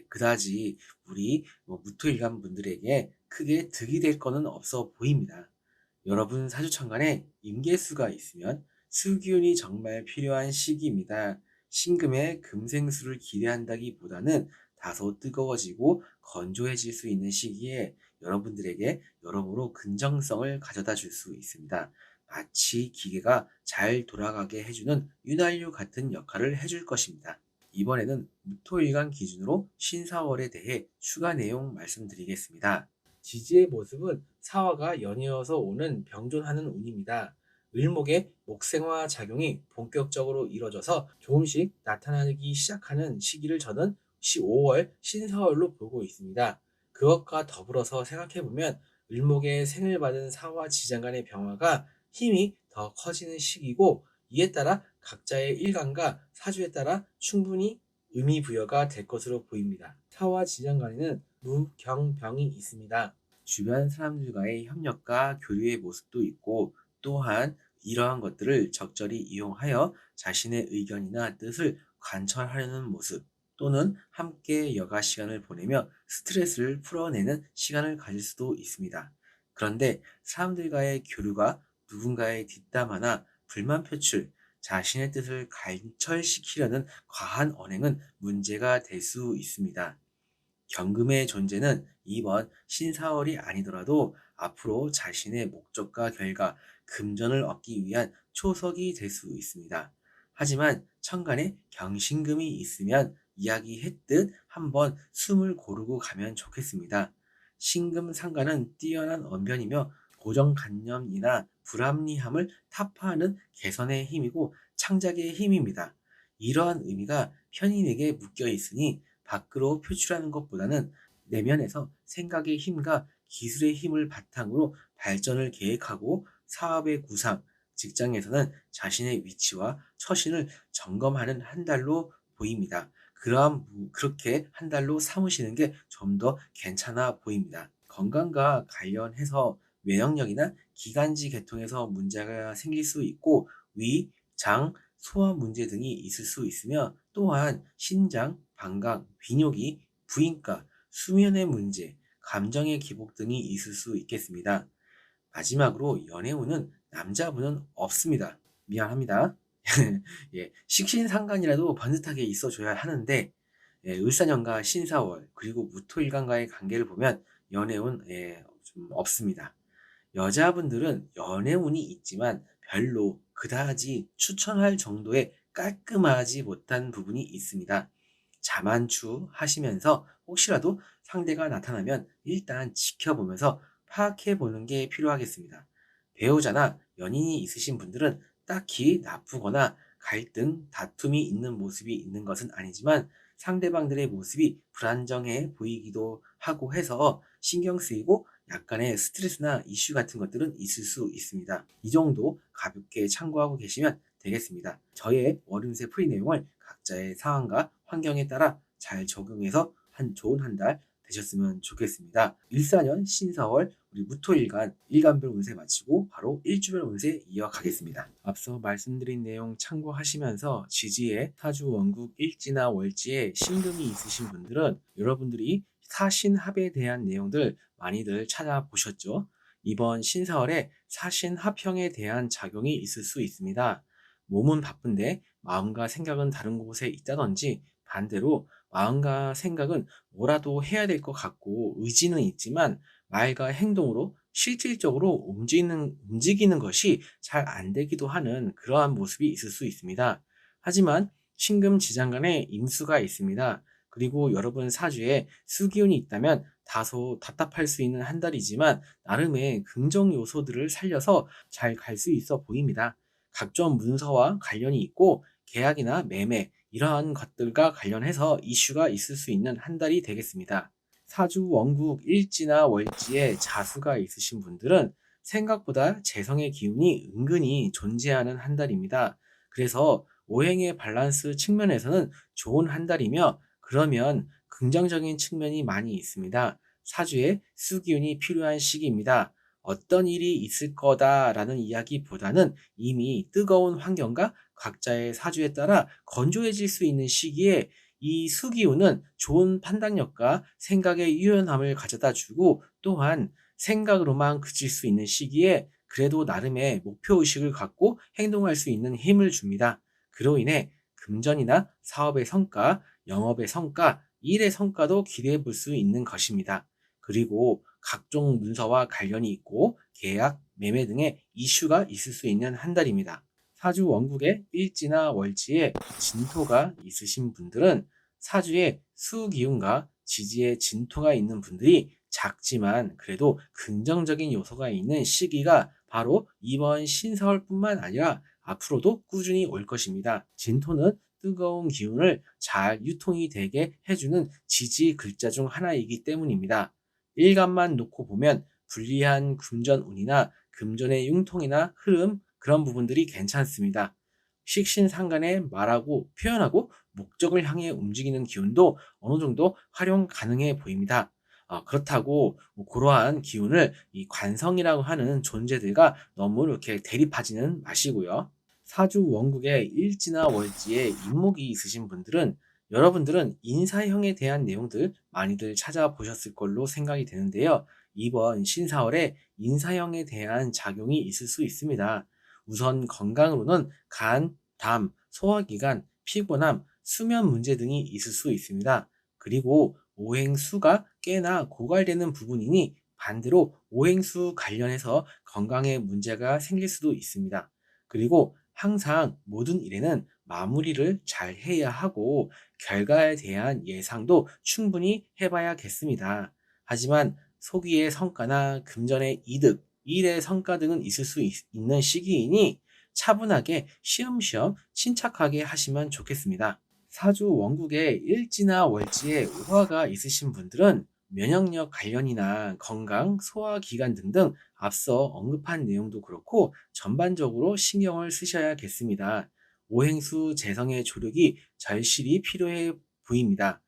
그다지 우리 무토일간 분들에게 크게 득이 될 거는 없어 보입니다. 여러분 사주천간에 임계수가 있으면 수기운이 정말 필요한 시기입니다. 신금의 금생수를 기대한다기보다는 다소 뜨거워지고 건조해질 수 있는 시기에 여러분들에게 여러모로 긍정성을 가져다 줄 수 있습니다. 마치 기계가 잘 돌아가게 해주는 윤활유 같은 역할을 해줄 것입니다. 이번에는 무토일간 기준으로 신사월에 대해 추가 내용 말씀드리겠습니다. 지지의 모습은 사화가 연이어서 오는 병존하는 운입니다. 을목의 목생화 작용이 본격적으로 이뤄져서 조금씩 나타나기 시작하는 시기를 저는 5월 신사월로 보고 있습니다. 그것과 더불어서 생각해보면 을목의 생을 받은 사화 지장간의 병화가 힘이 더 커지는 시기고 이에 따라 각자의 일간과 사주에 따라 충분히 의미 부여가 될 것으로 보입니다. 사화 지장간에는 무경병이 있습니다. 주변 사람들과의 협력과 교류의 모습도 있고 또한 이러한 것들을 적절히 이용하여 자신의 의견이나 뜻을 관철하려는 모습 또는 함께 여가 시간을 보내며 스트레스를 풀어내는 시간을 가질 수도 있습니다. 그런데 사람들과의 교류가 누군가의 뒷담화나 불만 표출, 자신의 뜻을 관철시키려는 과한 언행은 문제가 될 수 있습니다. 경금의 존재는 이번 신사월이 아니더라도 앞으로 자신의 목적과 결과, 금전을 얻기 위한 초석이 될 수 있습니다. 하지만 천간에 경신금이 있으면 이야기했듯 한번 숨을 고르고 가면 좋겠습니다. 신금상가는 뛰어난 언변이며 고정관념이나 불합리함을 타파하는 개선의 힘이고 창작의 힘입니다. 이러한 의미가 현인에게 묶여 있으니 밖으로 표출하는 것보다는 내면에서 생각의 힘과 기술의 힘을 바탕으로 발전을 계획하고 사업의 구상, 직장에서는 자신의 위치와 처신을 점검하는 한 달로 보입니다. 그렇게 한 달로 삼으시는 게 좀 더 괜찮아 보입니다. 건강과 관련해서 면역력이나 기관지 계통에서 문제가 생길 수 있고 위, 장, 소화 문제 등이 있을 수 있으며 또한 신장, 방광, 비뇨기, 부인과, 수면의 문제, 감정의 기복 등이 있을 수 있겠습니다. 마지막으로 연애운은 남자분은 없습니다. 미안합니다. 예, 식신상간이라도 번듯하게 있어줘야 하는데 을사년과 신사월 그리고 무토일간과의 관계를 보면 연애운 좀 없습니다. 여자분들은 연애운이 있지만 별로 그다지 추천할 정도의 깔끔하지 못한 부분이 있습니다. 자만추 하시면서 혹시라도 상대가 나타나면 일단 지켜보면서 파악해 보는 게 필요하겠습니다. 배우자나 연인이 있으신 분들은 딱히 나쁘거나 갈등, 다툼이 있는 모습이 있는 것은 아니지만 상대방들의 모습이 불안정해 보이기도 하고 해서 신경 쓰이고 약간의 스트레스나 이슈 같은 것들은 있을 수 있습니다. 이 정도 가볍게 참고하고 계시면 되겠습니다. 저의 월運세 풀이 내용을 각자의 상황과 환경에 따라 잘 적용해서 좋은 한 달 되셨으면 좋겠습니다. 일사년 신사월 우리 무토일간 일간별 운세 마치고 바로 일주별 운세 이어가겠습니다. 앞서 말씀드린 내용 참고하시면서 지지에 사주 원국 일지나 월지에 신금이 있으신 분들은 여러분들이 사신합에 대한 내용들 많이들 찾아보셨죠? 이번 신사월에 사신합형에 대한 작용이 있을 수 있습니다. 몸은 바쁜데 마음과 생각은 다른 곳에 있다든지 반대로 마음과 생각은 뭐라도 해야 될 것 같고 의지는 있지만 말과 행동으로 실질적으로 움직이는 것이 잘 안 되기도 하는 그러한 모습이 있을 수 있습니다. 하지만 신금지장간에 임수가 있습니다. 그리고 여러분 사주에 수기운이 있다면 다소 답답할 수 있는 한 달이지만 나름의 긍정 요소들을 살려서 잘 갈 수 있어 보입니다. 각종 문서와 관련이 있고 계약이나 매매 이러한 것들과 관련해서 이슈가 있을 수 있는 한 달이 되겠습니다. 사주 원국 일지나 월지에 자수가 있으신 분들은 생각보다 재성의 기운이 은근히 존재하는 한 달입니다. 그래서 오행의 밸런스 측면에서는 좋은 한 달이며 그러면 긍정적인 측면이 많이 있습니다. 사주에 수기운이 필요한 시기입니다. 어떤 일이 있을 거다라는 이야기보다는 이미 뜨거운 환경과 각자의 사주에 따라 건조해질 수 있는 시기에 이 수기운은 좋은 판단력과 생각의 유연함을 가져다 주고 또한 생각으로만 그칠 수 있는 시기에 그래도 나름의 목표의식을 갖고 행동할 수 있는 힘을 줍니다. 그로 인해 금전이나 사업의 성과, 영업의 성과, 일의 성과도 기대해 볼 수 있는 것입니다. 그리고 각종 문서와 관련이 있고 계약, 매매 등의 이슈가 있을 수 있는 한 달입니다. 사주 원국에 일지나 월지에 진토가 있으신 분들은 사주에 수기운과 지지에 진토가 있는 분들이 작지만 그래도 긍정적인 요소가 있는 시기가 바로 이번 신사월뿐만 아니라 앞으로도 꾸준히 올 것입니다. 진토는 뜨거운 기운을 잘 유통이 되게 해주는 지지 글자 중 하나이기 때문입니다. 일간만 놓고 보면 불리한 금전운이나 금전의 융통이나 흐름 그런 부분들이 괜찮습니다. 식신상간에 말하고 표현하고 목적을 향해 움직이는 기운도 어느 정도 활용 가능해 보입니다. 그렇다고 그러한 기운을 이 관성이라고 하는 존재들과 너무 이렇게 대립하지는 마시고요. 사주 원국에 일지나 월지에 인목이 있으신 분들은 여러분들은 인사형에 대한 내용들 많이들 찾아보셨을 걸로 생각이 되는데요. 이번 신사월에 인사형에 대한 작용이 있을 수 있습니다. 우선 건강으로는 간, 담, 소화기관, 피곤함, 수면 문제 등이 있을 수 있습니다. 그리고 오행수가 꽤나 고갈되는 부분이니 반대로 오행수 관련해서 건강에 문제가 생길 수도 있습니다. 그리고 항상 모든 일에는 마무리를 잘 해야 하고 결과에 대한 예상도 충분히 해봐야겠습니다. 하지만 소기의 성과나 금전의 이득, 일의 성과 등은 있을 수 있는 시기이니 차분하게 쉬엄쉬엄 침착하게 하시면 좋겠습니다. 사주 원국에 일지나 월지에 우화가 있으신 분들은 면역력 관련이나 건강, 소화기관 등등 앞서 언급한 내용도 그렇고 전반적으로 신경을 쓰셔야겠습니다. 오행수 재성의 조력이 절실히 필요해 보입니다.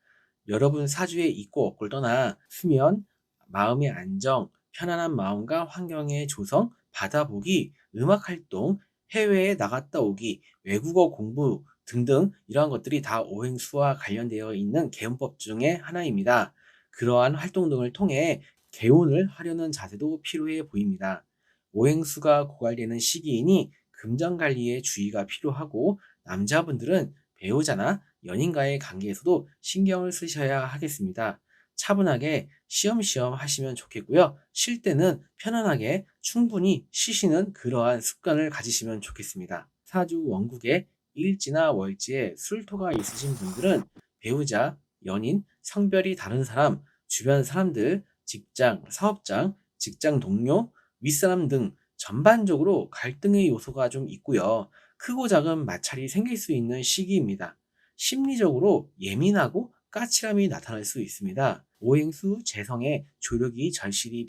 여러분 사주에 있고 없고를 떠나 수면, 마음의 안정, 편안한 마음과 환경의 조성, 받아보기, 음악 활동, 해외에 나갔다 오기, 외국어 공부 등등 이러한 것들이 다 오행수와 관련되어 있는 개운법 중에 하나입니다. 그러한 활동 등을 통해 개운을 하려는 자세도 필요해 보입니다. 오행수가 고갈되는 시기이니 금전 관리에 주의가 필요하고 남자분들은 배우자나 연인과의 관계에서도 신경을 쓰셔야 하겠습니다. 차분하게 쉬엄쉬엄 하시면 좋겠고요. 쉴 때는 편안하게 충분히 쉬시는 그러한 습관을 가지시면 좋겠습니다. 사주 원국에 일지나 월지에 술토가 있으신 분들은 배우자, 연인, 성별이 다른 사람, 주변 사람들, 직장, 사업장, 직장 동료, 윗사람 등 전반적으로 갈등의 요소가 좀 있고요. 크고 작은 마찰이 생길 수 있는 시기입니다. 심리적으로 예민하고 까칠함이 나타날 수 있습니다. 오행수 재성의 조력이 절실히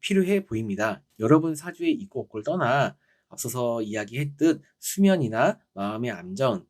필요해 보입니다. 여러분 사주의 있고 없고를 떠나 앞서서 이야기했듯 수면이나 마음의 안정,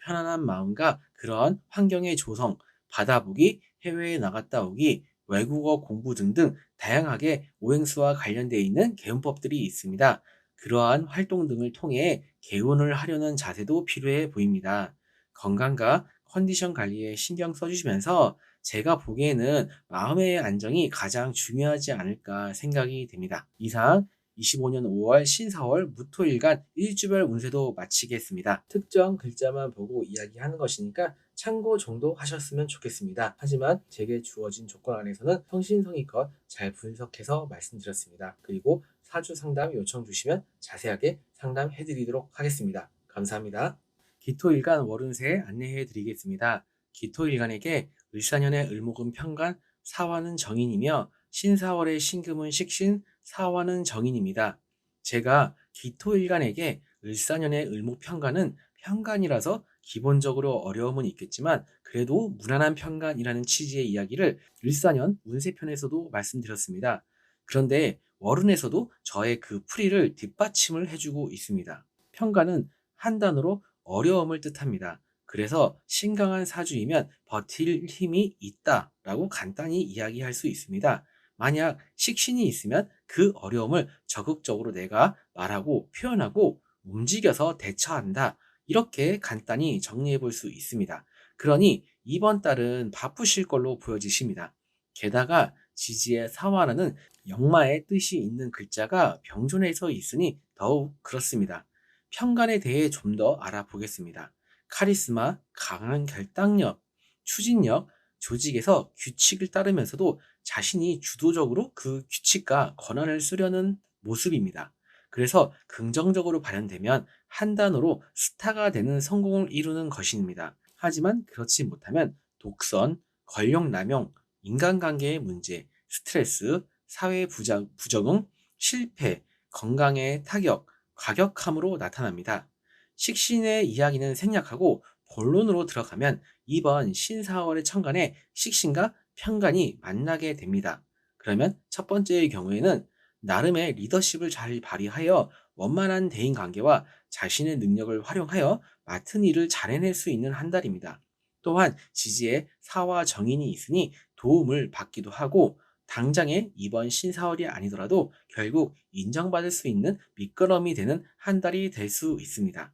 편안한 마음과 그런 환경의 조성, 받아보기, 해외에 나갔다 오기, 외국어 공부 등등 다양하게 오행수와 관련되어 있는 개운법들이 있습니다. 그러한 활동 등을 통해 개운을 하려는 자세도 필요해 보입니다. 건강과 컨디션 관리에 신경 써주시면서 제가 보기에는 마음의 안정이 가장 중요하지 않을까 생각이 됩니다. 이상 25년 5월 신사월 무토일간 일주별 운세도 마치겠습니다. 특정 글자만 보고 이야기하는 것이니까 참고 정도 하셨으면 좋겠습니다. 하지만 제게 주어진 조건 안에서는 성심성의껏 잘 분석해서 말씀드렸습니다. 그리고 사주 상담 요청 주시면 자세하게 상담해 드리도록 하겠습니다. 감사합니다. 기토일간 월운세 안내해 드리겠습니다. 기토일간에게 을사년의 을목은 편간, 사화는 정인이며 신사월의 신금은 식신, 사화는 정인입니다. 제가 기토일간에게 을사년의 을목편간은 편간이라서 기본적으로 어려움은 있겠지만 그래도 무난한 편간이라는 취지의 이야기를 을사년 운세편에서도 말씀드렸습니다. 그런데 월운에서도 저의 그 풀이를 뒷받침을 해주고 있습니다. 편간은 한 단어로 어려움을 뜻합니다. 그래서 신강한 사주이면 버틸 힘이 있다라고 간단히 이야기할 수 있습니다. 만약 식신이 있으면 그 어려움을 적극적으로 내가 말하고 표현하고 움직여서 대처한다. 이렇게 간단히 정리해 볼 수 있습니다. 그러니 이번 달은 바쁘실 걸로 보여지십니다. 게다가 지지의 사화라는 역마의 뜻이 있는 글자가 병존해 서 있으니 더욱 그렇습니다. 편간에 대해 좀 더 알아보겠습니다. 카리스마, 강한 결단력, 추진력, 조직에서 규칙을 따르면서도 자신이 주도적으로 그 규칙과 권한을 쓰려는 모습입니다. 그래서 긍정적으로 발현되면 한 단어로 스타가 되는 성공을 이루는 것입니다. 하지만 그렇지 못하면 독선, 권력 남용, 인간관계의 문제, 스트레스, 사회 부적응, 실패, 건강의 타격, 과격함으로 나타납니다. 식신의 이야기는 생략하고 본론으로 들어가면 이번 신사월의 천간에 식신과 편간이 만나게 됩니다. 그러면 첫 번째의 경우에는 나름의 리더십을 잘 발휘하여 원만한 대인관계와 자신의 능력을 활용하여 맡은 일을 잘 해낼 수 있는 한 달입니다. 또한 지지에 사와 정인이 있으니 도움을 받기도 하고 당장의 이번 신사월이 아니더라도 결국 인정받을 수 있는 밑거름이 되는 한 달이 될 수 있습니다.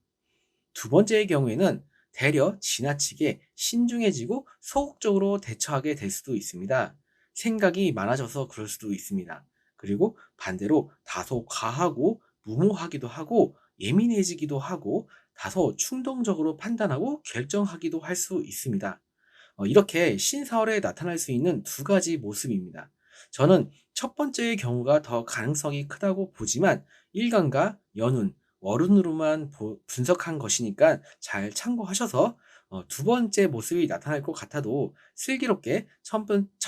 두 번째의 경우에는 대려 지나치게 신중해지고 소극적으로 대처하게 될 수도 있습니다. 생각이 많아져서 그럴 수도 있습니다. 그리고 반대로 다소 과하고 무모하기도 하고 예민해지기도 하고 다소 충동적으로 판단하고 결정하기도 할 수 있습니다. 이렇게 신사월에 나타날 수 있는 두 가지 모습입니다. 저는 첫 번째의 경우가 더 가능성이 크다고 보지만 일간과 연운, 월운으로만 분석한 것이니까 잘 참고하셔서 두 번째 모습이 나타날 것 같아도 슬기롭게 첫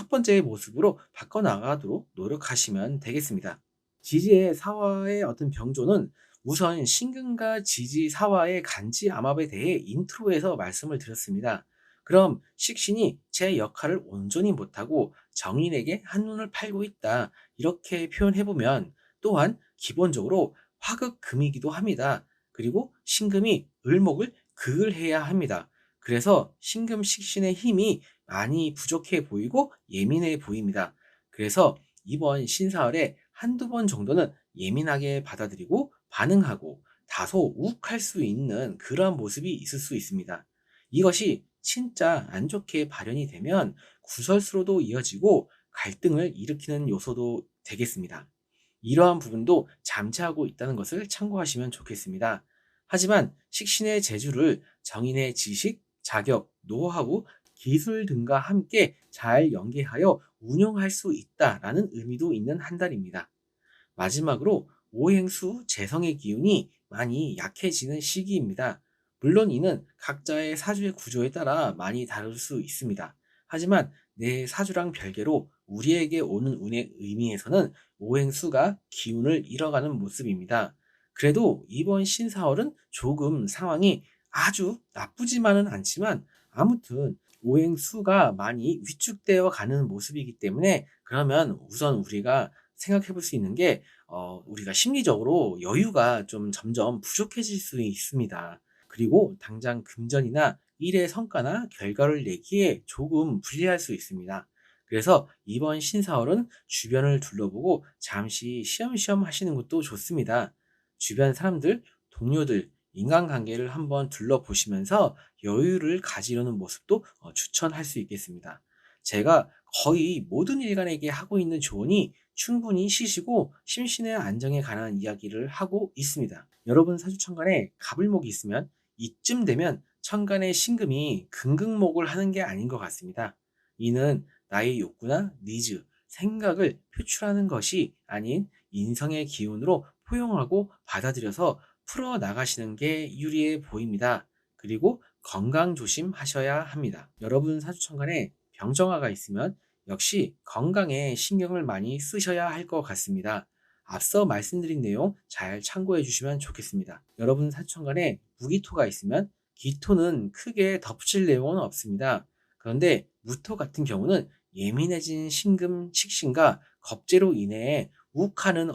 번째의 모습으로 바꿔나가도록 노력하시면 되겠습니다. 지지의 사화의 어떤 병조는 우선 신금과 지지 사화의 간지 암합에 대해 인트로에서 말씀을 드렸습니다. 그럼 식신이 제 역할을 온전히 못하고 정인에게 한눈을 팔고 있다. 이렇게 표현해보면 또한 기본적으로 화극금이기도 합니다. 그리고 신금이 을목을 극을 해야 합니다. 그래서 신금 식신의 힘이 많이 부족해 보이고 예민해 보입니다. 그래서 이번 신사월에 한두 번 정도는 예민하게 받아들이고 반응하고 다소 욱할 수 있는 그러한 모습이 있을 수 있습니다. 이것이 진짜 안 좋게 발현이 되면 구설수로도 이어지고 갈등을 일으키는 요소도 되겠습니다. 이러한 부분도 잠재하고 있다는 것을 참고하시면 좋겠습니다. 하지만 식신의 재주를 정인의 지식, 자격, 노하우, 기술 등과 함께 잘 연계하여 운용할 수 있다라는 의미도 있는 한 달입니다. 마지막으로 오행수 재성의 기운이 많이 약해지는 시기입니다. 물론 이는 각자의 사주의 구조에 따라 많이 다를 수 있습니다. 하지만 내 사주랑 별개로 우리에게 오는 운의 의미에서는 오행수가 기운을 잃어가는 모습입니다. 그래도 이번 신사월은 조금 상황이 아주 나쁘지만은 않지만 아무튼 오행수가 많이 위축되어 가는 모습이기 때문에 그러면 우선 우리가 생각해 볼 수 있는 게 우리가 심리적으로 여유가 좀 점점 부족해질 수 있습니다. 그리고 당장 금전이나 일의 성과나 결과를 내기에 조금 불리할 수 있습니다. 그래서 이번 신사월은 주변을 둘러보고 잠시 쉬엄쉬엄 하시는 것도 좋습니다. 주변 사람들, 동료들, 인간관계를 한번 둘러보시면서 여유를 가지려는 모습도 추천할 수 있겠습니다. 제가 거의 모든 일간에게 하고 있는 조언이 충분히 쉬시고 심신의 안정에 관한 이야기를 하고 있습니다. 여러분 사주천간에 갑을목이 있으면 이쯤 되면 천간의 신금이 금극목을 하는 게 아닌 것 같습니다. 이는 나의 욕구나 니즈, 생각을 표출하는 것이 아닌 인성의 기운으로 포용하고 받아들여서 풀어나가시는 게 유리해 보입니다. 그리고 건강 조심하셔야 합니다. 여러분 사주천간에 병정화가 있으면 역시 건강에 신경을 많이 쓰셔야 할 것 같습니다. 앞서 말씀드린 내용 잘 참고해 주시면 좋겠습니다. 여러분 사주천간에 무기토가 있으면 기토는 크게 덧붙일 내용은 없습니다. 그런데 무토 같은 경우는 예민해진 신금 식신과 겁재로 인해 욱하는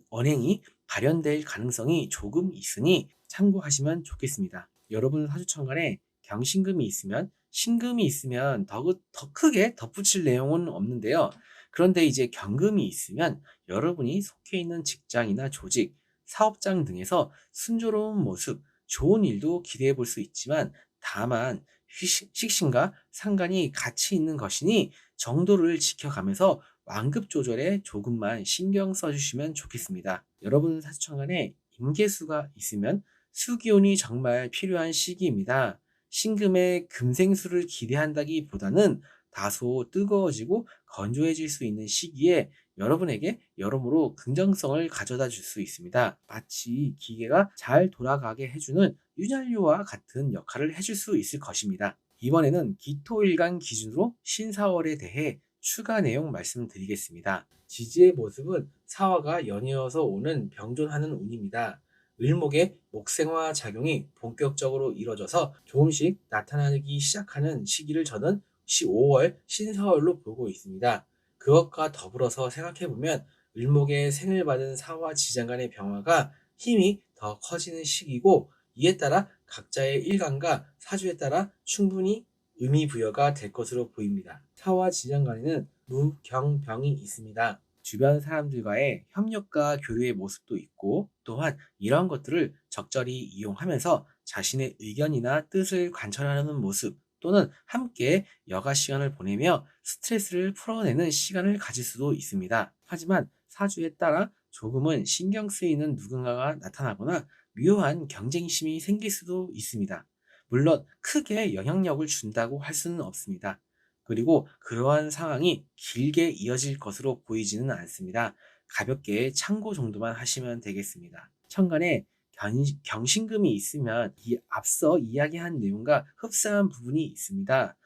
언행이 발현될 가능성이 조금 있으니 참고하시면 좋겠습니다. 여러분 사주천간에 경신금이 있으면 신금이 있으면 더 크게 덧붙일 내용은 없는데요. 그런데 이제 경금이 있으면 여러분이 속해 있는 직장이나 조직, 사업장 등에서 순조로운 모습, 좋은 일도 기대해 볼 수 있지만 다만 식신과 상관이 같이 있는 것이니 정도를 지켜가면서 완급 조절에 조금만 신경 써주시면 좋겠습니다. 여러분 사주천간에 임계수가 있으면 수기운이 정말 필요한 시기입니다. 신금의 금생수를 기대한다기보다는 다소 뜨거워지고 건조해질 수 있는 시기에 여러분에게 여러모로 긍정성을 가져다 줄 수 있습니다. 마치 기계가 잘 돌아가게 해주는 윤활유와 같은 역할을 해줄 수 있을 것입니다. 이번에는 기토일간 기준으로 신사월에 대해 추가 내용 말씀드리겠습니다. 지지의 모습은 사화가 연이어서 오는 병존하는 운입니다. 을목의 목생화 작용이 본격적으로 이뤄져서 조금씩 나타나기 시작하는 시기를 저는 5월 신사월로 보고 있습니다. 그것과 더불어서 생각해보면 을목의 생을 받은 사화 지장간의 병화가 힘이 더 커지는 시기고 이에 따라 각자의 일간과 사주에 따라 충분히 의미 부여가 될 것으로 보입니다. 사화 지장간에는 무경병이 있습니다. 주변 사람들과의 협력과 교류의 모습도 있고 또한 이러한 것들을 적절히 이용하면서 자신의 의견이나 뜻을 관철하는 모습 또는 함께 여가 시간을 보내며 스트레스를 풀어내는 시간을 가질 수도 있습니다. 하지만 사주에 따라 조금은 신경 쓰이는 누군가가 나타나거나 묘한 경쟁심이 생길 수도 있습니다. 물론 크게 영향력을 준다고 할 수는 없습니다. 그리고 그러한 상황이 길게 이어질 것으로 보이지는 않습니다. 가볍게 참고 정도만 하시면 되겠습니다. 천간에 경신금이 있으면 이 앞서 이야기한 내용과 흡사한 부분이 있습니다.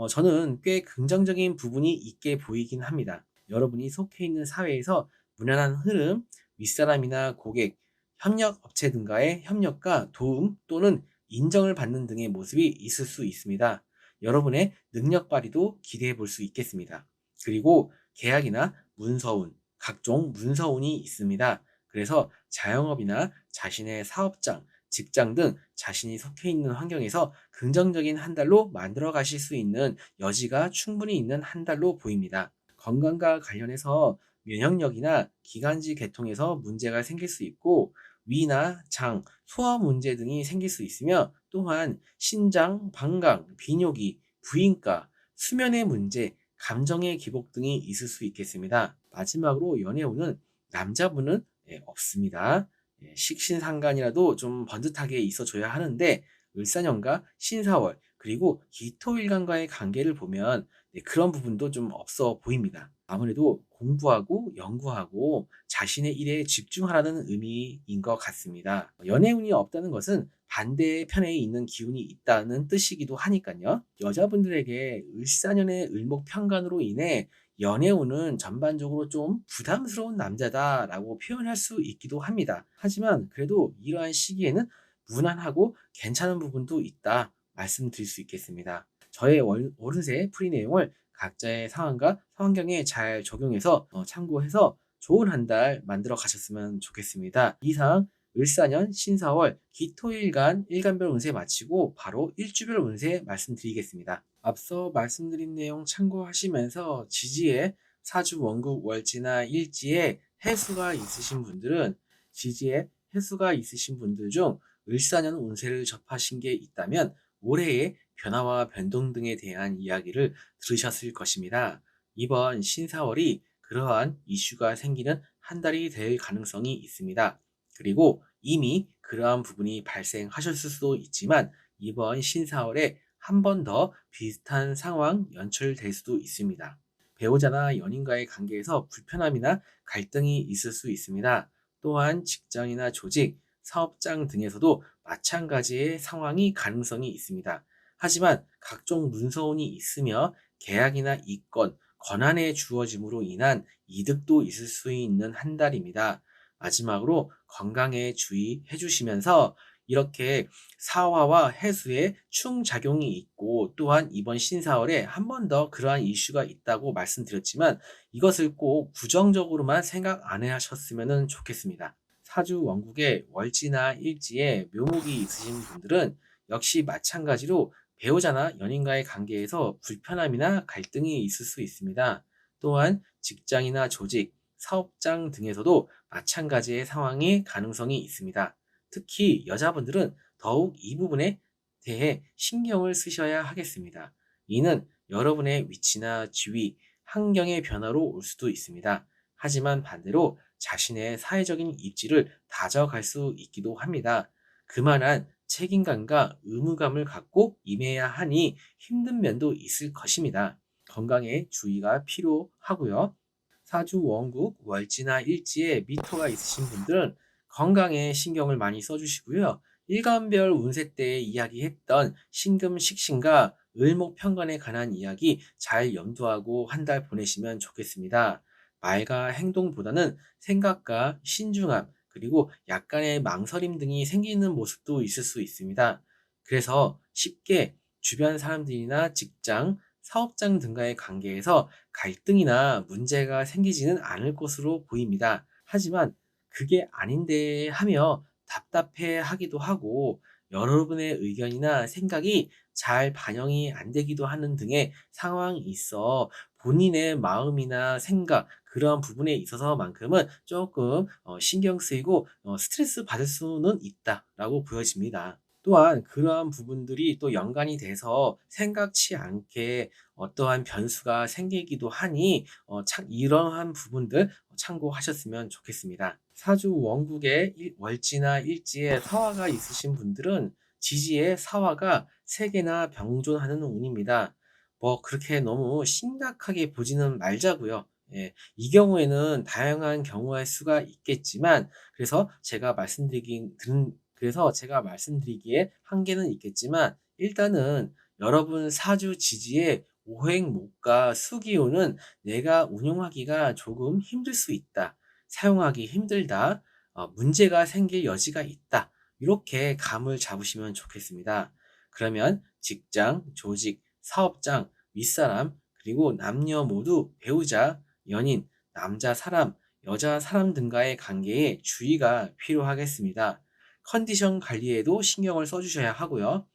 저는 꽤 긍정적인 부분이 있게 보이긴 합니다. 여러분이 속해 있는 사회에서 무난한 흐름, 윗사람이나 고객, 협력 업체 등과의 협력과 도움 또는 인정을 받는 등의 모습이 있을 수 있습니다. 여러분의 능력 발휘도 기대해 볼 수 있겠습니다. 그리고 계약이나 문서운, 각종 문서운이 있습니다. 그래서 자영업이나 자신의 사업장, 직장 등 자신이 속해 있는 환경에서 긍정적인 한 달로 만들어 가실 수 있는 여지가 충분히 있는 한 달로 보입니다. 건강과 관련해서 면역력이나 기관지 계통에서 문제가 생길 수 있고 위나 장, 소화 문제 등이 생길 수 있으며 또한 신장, 방광, 비뇨기, 부인과, 수면의 문제, 감정의 기복 등이 있을 수 있겠습니다. 마지막으로 연애운은 남자분은 없습니다. 식신상간이라도 좀 번듯하게 있어줘야 하는데 을사년과 신사월 그리고 기토일간과의 관계를 보면 그런 부분도 좀 없어 보입니다. 아무래도 공부하고 연구하고 자신의 일에 집중하라는 의미인 것 같습니다. 연애운이 없다는 것은 반대의 편에 있는 기운이 있다는 뜻이기도 하니까요. 여자분들에게 을사년의 을목편관으로 인해 연애운은 전반적으로 좀 부담스러운 남자다라고 표현할 수 있기도 합니다. 하지만 그래도 이러한 시기에는 무난하고 괜찮은 부분도 있다 말씀드릴 수 있겠습니다. 저의 오른세 풀이 내용을 각자의 상황과 환경에 잘 적용해서 참고해서 좋은 한 달 만들어 가셨으면 좋겠습니다. 이상 을사년 신사월 기토일간 일간별 운세 마치고 바로 일주별 운세 말씀드리겠습니다. 앞서 말씀드린 내용 참고하시면서 지지에 사주 원국 월지나 일지에 해수가 있으신 분들은 지지에 해수가 있으신 분들 중 을사년 운세를 접하신 게 있다면 올해의 변화와 변동 등에 대한 이야기를 들으셨을 것입니다. 이번 신사월이 그러한 이슈가 생기는 한 달이 될 가능성이 있습니다. 그리고 이미 그러한 부분이 발생하셨을 수도 있지만 이번 신사월에 한 번 더 비슷한 상황 연출될 수도 있습니다. 배우자나 연인과의 관계에서 불편함이나 갈등이 있을 수 있습니다. 또한 직장이나 조직, 사업장 등에서도 마찬가지의 상황이 가능성이 있습니다. 하지만 각종 문서운이 있으며 계약이나 이권, 권한의 주어짐으로 인한 이득도 있을 수 있는 한 달입니다. 마지막으로 건강에 주의해 주시면서 이렇게 사화와 해수의 충작용이 있고 또한 이번 신사월에 한 번 더 그러한 이슈가 있다고 말씀드렸지만 이것을 꼭 부정적으로만 생각 안 하셨으면 좋겠습니다. 사주 원국에 월지나 일지에 묘목이 있으신 분들은 역시 마찬가지로 배우자나 연인과의 관계에서 불편함이나 갈등이 있을 수 있습니다. 또한 직장이나 조직, 사업장 등에서도 마찬가지의 상황의 가능성이 있습니다. 특히 여자분들은 더욱 이 부분에 대해 신경을 쓰셔야 하겠습니다. 이는 여러분의 위치나 지위, 환경의 변화로 올 수도 있습니다. 하지만 반대로 자신의 사회적인 입지를 다져갈 수 있기도 합니다. 그만한 책임감과 의무감을 갖고 임해야 하니 힘든 면도 있을 것입니다. 건강에 주의가 필요하고요. 사주 원국 월지나 일지에 미토가 있으신 분들은 건강에 신경을 많이 써주시고요. 일간별 운세 때 이야기했던 신금 식신과 을목 편관에 관한 이야기 잘 염두하고 한 달 보내시면 좋겠습니다. 말과 행동보다는 생각과 신중함 그리고 약간의 망설임 등이 생기는 모습도 있을 수 있습니다. 그래서 쉽게 주변 사람들이나 직장, 사업장 등과의 관계에서 갈등이나 문제가 생기지는 않을 것으로 보입니다. 하지만 그게 아닌데 하며 답답해 하기도 하고 여러분의 의견이나 생각이 잘 반영이 안 되기도 하는 등의 상황이 있어 본인의 마음이나 생각 그런 부분에 있어서만큼은 조금 신경 쓰이고 스트레스 받을 수는 있다라고 보여집니다. 또한 그러한 부분들이 또 연관이 돼서 생각치 않게 어떠한 변수가 생기기도 하니 이러한 부분들 참고하셨으면 좋겠습니다. 사주 원국에 월지나 일지에 사화가 있으신 분들은 지지에 사화가 3개나 병존하는 운입니다. 그렇게 너무 심각하게 보지는 말자고요. 예, 이 경우에는 다양한 경우의 수가 있겠지만 그래서 제가 말씀드린 그래서 제가 말씀드리기에 한계는 있겠지만 일단은 여러분 사주 지지의 오행목과 수기운은 내가 운용하기가 조금 힘들 수 있다. 사용하기 힘들다. 문제가 생길 여지가 있다. 이렇게 감을 잡으시면 좋겠습니다. 그러면 직장, 조직, 사업장, 윗사람, 그리고 남녀 모두 배우자, 연인, 남자 사람, 여자 사람 등과의 관계에 주의가 필요하겠습니다. 컨디션 관리에도 신경을 써주셔야 하고요.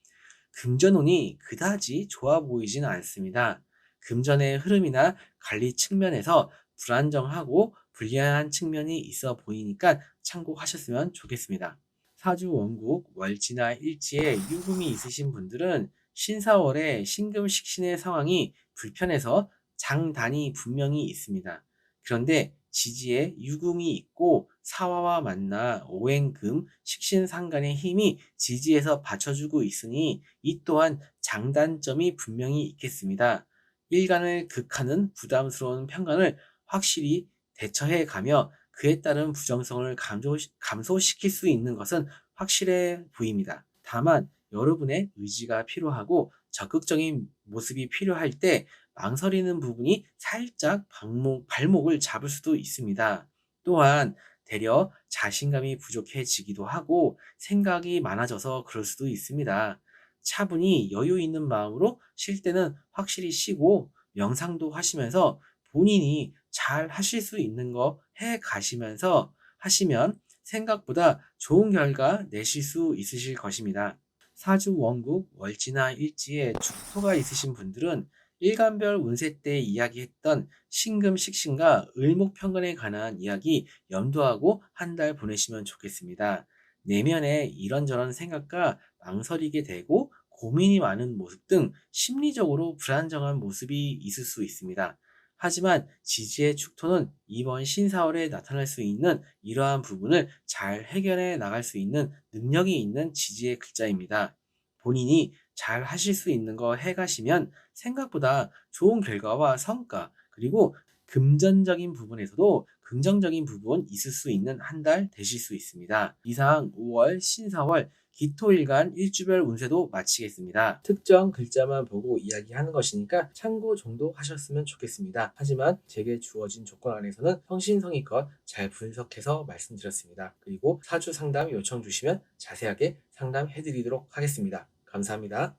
금전운이 그다지 좋아 보이진 않습니다. 금전의 흐름이나 관리 측면에서 불안정하고 불리한 측면이 있어 보이니까 참고하셨으면 좋겠습니다. 사주 원국 월지나 일지에 유금이 있으신 분들은 신사월에 신금식신의 상황이 불편해서 장단이 분명히 있습니다. 그런데 지지에 유금이 있고 사화와 만나 오행금, 식신상간의 힘이 지지에서 받쳐주고 있으니 이 또한 장단점이 분명히 있겠습니다. 일간을 극하는 부담스러운 편간을 확실히 대처해 가며 그에 따른 부정성을 감소시킬 수 있는 것은 확실해 보입니다. 다만 여러분의 의지가 필요하고 적극적인 모습이 필요할 때 망설이는 부분이 살짝 발목을 잡을 수도 있습니다. 또한 되려 자신감이 부족해지기도 하고 생각이 많아져서 그럴 수도 있습니다. 차분히 여유 있는 마음으로 쉴 때는 확실히 쉬고 명상도 하시면서 본인이 잘 하실 수 있는 거 해 가시면서 하시면 생각보다 좋은 결과 내실 수 있으실 것입니다. 사주 원국 월지나 일지에 축토가 있으신 분들은 일간별 운세 때 이야기했던 신금식신과 을목편관에 관한 이야기 염두하고 한 달 보내시면 좋겠습니다. 내면에 이런저런 생각과 망설이게 되고 고민이 많은 모습 등 심리적으로 불안정한 모습이 있을 수 있습니다. 하지만 지지의 축토는 이번 신사월에 나타날 수 있는 이러한 부분을 잘 해결해 나갈 수 있는 능력이 있는 지지의 글자입니다. 본인이 잘 하실 수 있는 거 해가시면 생각보다 좋은 결과와 성과, 그리고 금전적인 부분에서도 긍정적인 부분 있을 수 있는 한 달 되실 수 있습니다. 이상 5월 신사월 기토일간 일주별 운세도 마치겠습니다. 특정 글자만 보고 이야기하는 것이니까 참고 정도 하셨으면 좋겠습니다. 하지만 제게 주어진 조건 안에서는 성신성의껏 잘 분석해서 말씀드렸습니다. 그리고 사주 상담 요청 주시면 자세하게 상담해드리도록 하겠습니다. 감사합니다.